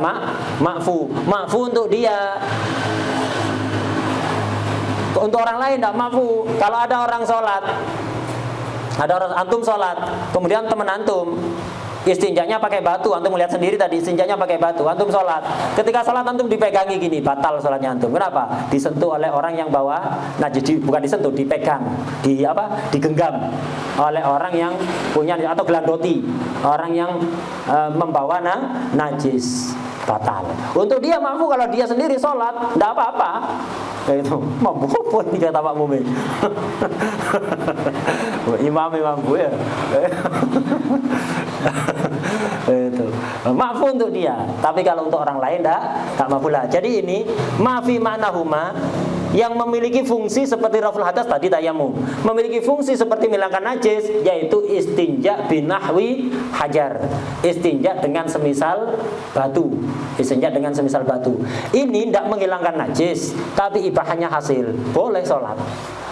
makfu untuk dia. Untuk orang lain tidak makfu. Kalau ada orang sholat, ada orang antum sholat, kemudian teman antum istinjanya pakai batu, antum melihat sendiri tadi istinjanya pakai batu, antum sholat. Ketika sholat antum dipegangi gini, batal sholatnya antum. Kenapa? Disentuh oleh orang yang bawa najis, bukan disentuh, dipegang, digenggam oleh orang yang punya, atau gelandoti, orang yang membawa najis, batal. Untuk dia mampu, kalau dia sendiri sholat, tidak apa-apa. Itu mampu pun kata Pak Mumin. Imam ya. Itu maafu untuk dia, tapi kalau untuk orang lain tak maafu lah. Jadi ini maafi ma'nahuma, yang memiliki fungsi seperti raful hadas tadi tayamum, memiliki fungsi seperti menghilangkan najis, yaitu istinja binahwi hajar, istinja dengan semisal batu, istinja dengan semisal batu. Ini tidak menghilangkan najis, tapi ibahahnya hasil, boleh sholat,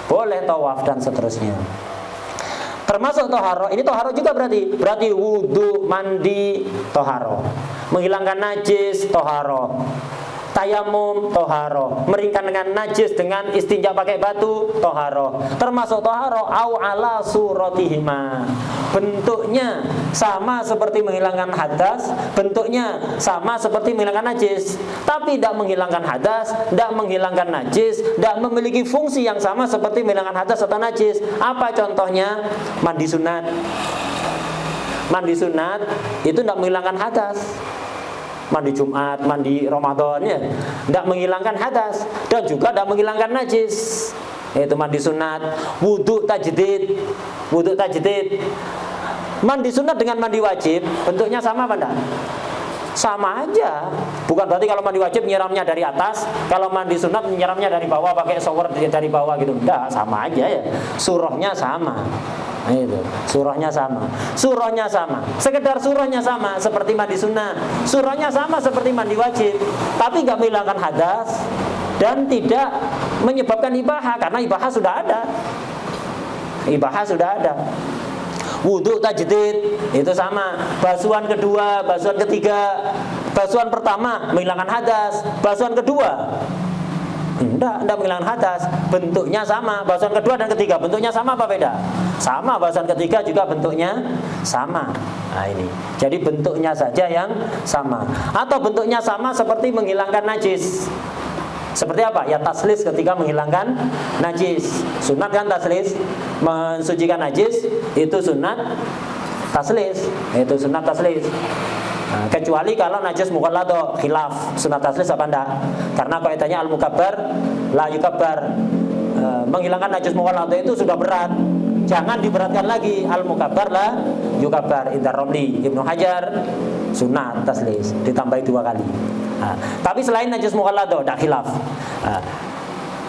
boleh tawaf dan seterusnya. Termasuk toharo, ini toharo juga berarti wudu, mandi, toharo, menghilangkan najis, toharo, tayamum, toharo, meringkan dengan najis dengan istinja pakai batu, toharo. Termasuk toharo au ala suratihima, bentuknya sama seperti menghilangkan hadas, bentuknya sama seperti menghilangkan najis, tapi tidak menghilangkan hadas, tidak menghilangkan najis, tidak memiliki fungsi yang sama seperti menghilangkan hadas atau najis. Apa contohnya? Mandi sunat. Mandi sunat itu tidak menghilangkan hadas. Mandi Jumat, mandi Ramadan ya, tidak menghilangkan hadas dan juga tidak menghilangkan najis. Itu mandi sunat. Wudu tajdid, Mandi sunat dengan mandi wajib bentuknya sama apa enggak? sama aja. Bukan berarti kalau mandi wajib nyiramnya dari atas, kalau mandi sunat nyiramnya dari bawah pakai shower dari bawah gitu. Enggak, sama aja ya. Surahnya sama. Nah, itu, surahnya sama. Surahnya sama. Sekedar surahnya sama seperti mandi sunnah. Surahnya sama seperti mandi wajib. Tapi enggak menghilangkan hadas dan tidak menyebabkan ibahah karena ibahah sudah ada. Ibahah sudah ada. Wudhu tajdid itu sama. Basuhan kedua, basuhan ketiga. Basuhan pertama menghilangkan hadas. Basuhan kedua enggak menghilangkan hadas. Bentuknya sama. Basuhan kedua dan ketiga bentuknya sama apa beda? Sama. Basuhan ketiga juga bentuknya sama. Nah ini. Jadi bentuknya saja yang sama. Atau bentuknya sama seperti menghilangkan najis. Seperti apa? Ya taslis ketika menghilangkan najis. Sunat kan taslis, mensucikan najis itu sunat taslis. Itu sunat taslis. Nah, kecuali kalau najis mughalladha, khilaf sunat taslis apa enggak? Karena kaidahnya al-mukabbar la yukabbar. Menghilangkan najis mughalladha itu sudah berat. Jangan diberatkan lagi. Al-mukabbar la yukabbar. Indar Romli, Ibnu Hajar sunat taslis ditambahi 2 kali. Nah, tapi selain najis mughalladha ada khilaf.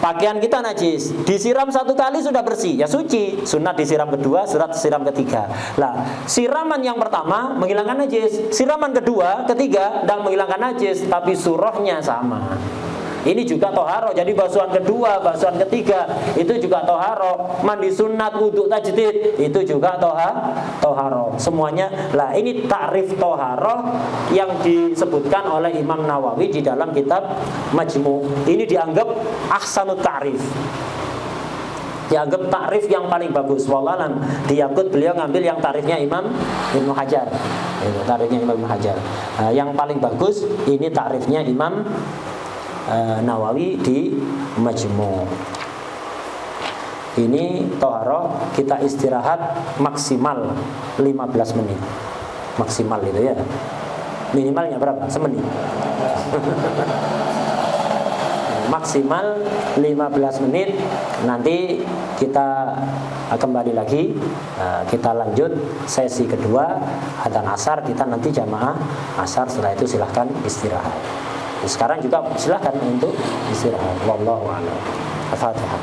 Pakaian kita najis, disiram 1 kali sudah bersih, ya suci. Sunat disiram kedua, sunat disiram ketiga. Lah, siraman yang pertama menghilangkan najis, siraman kedua, ketiga tidak menghilangkan najis, tapi surahnya sama. Ini juga toharo. Jadi basuhan kedua, basuhan ketiga itu juga toharo. Mandi sunat, wudhu tajdid itu juga toharo. Semuanya. Lah ini takrif toharo yang disebutkan oleh Imam Nawawi di dalam kitab Majmu'. Ini dianggap ahsanut ta'rif. Dianggap takrif yang paling bagus. Wallahualam. Dianggap beliau ngambil yang takrifnya Imam Ibnu Hajar. Itu takrifnya Imam Ibnu Hajar. Yang paling bagus ini takrifnya Imam Nawawi di Majmu'. Ini toharo kita istirahat maksimal 15 menit. Maksimal itu ya. Minimalnya berapa? Semenit. Maksimal 15 menit. Nanti kita kembali lagi. Kita lanjut sesi kedua adzan asar. Kita nanti jamaah asar. Setelah itu silahkan istirahat. Sekarang juga silahkan untuk istirahat. Wallahu a'lam. Al-Fatihah.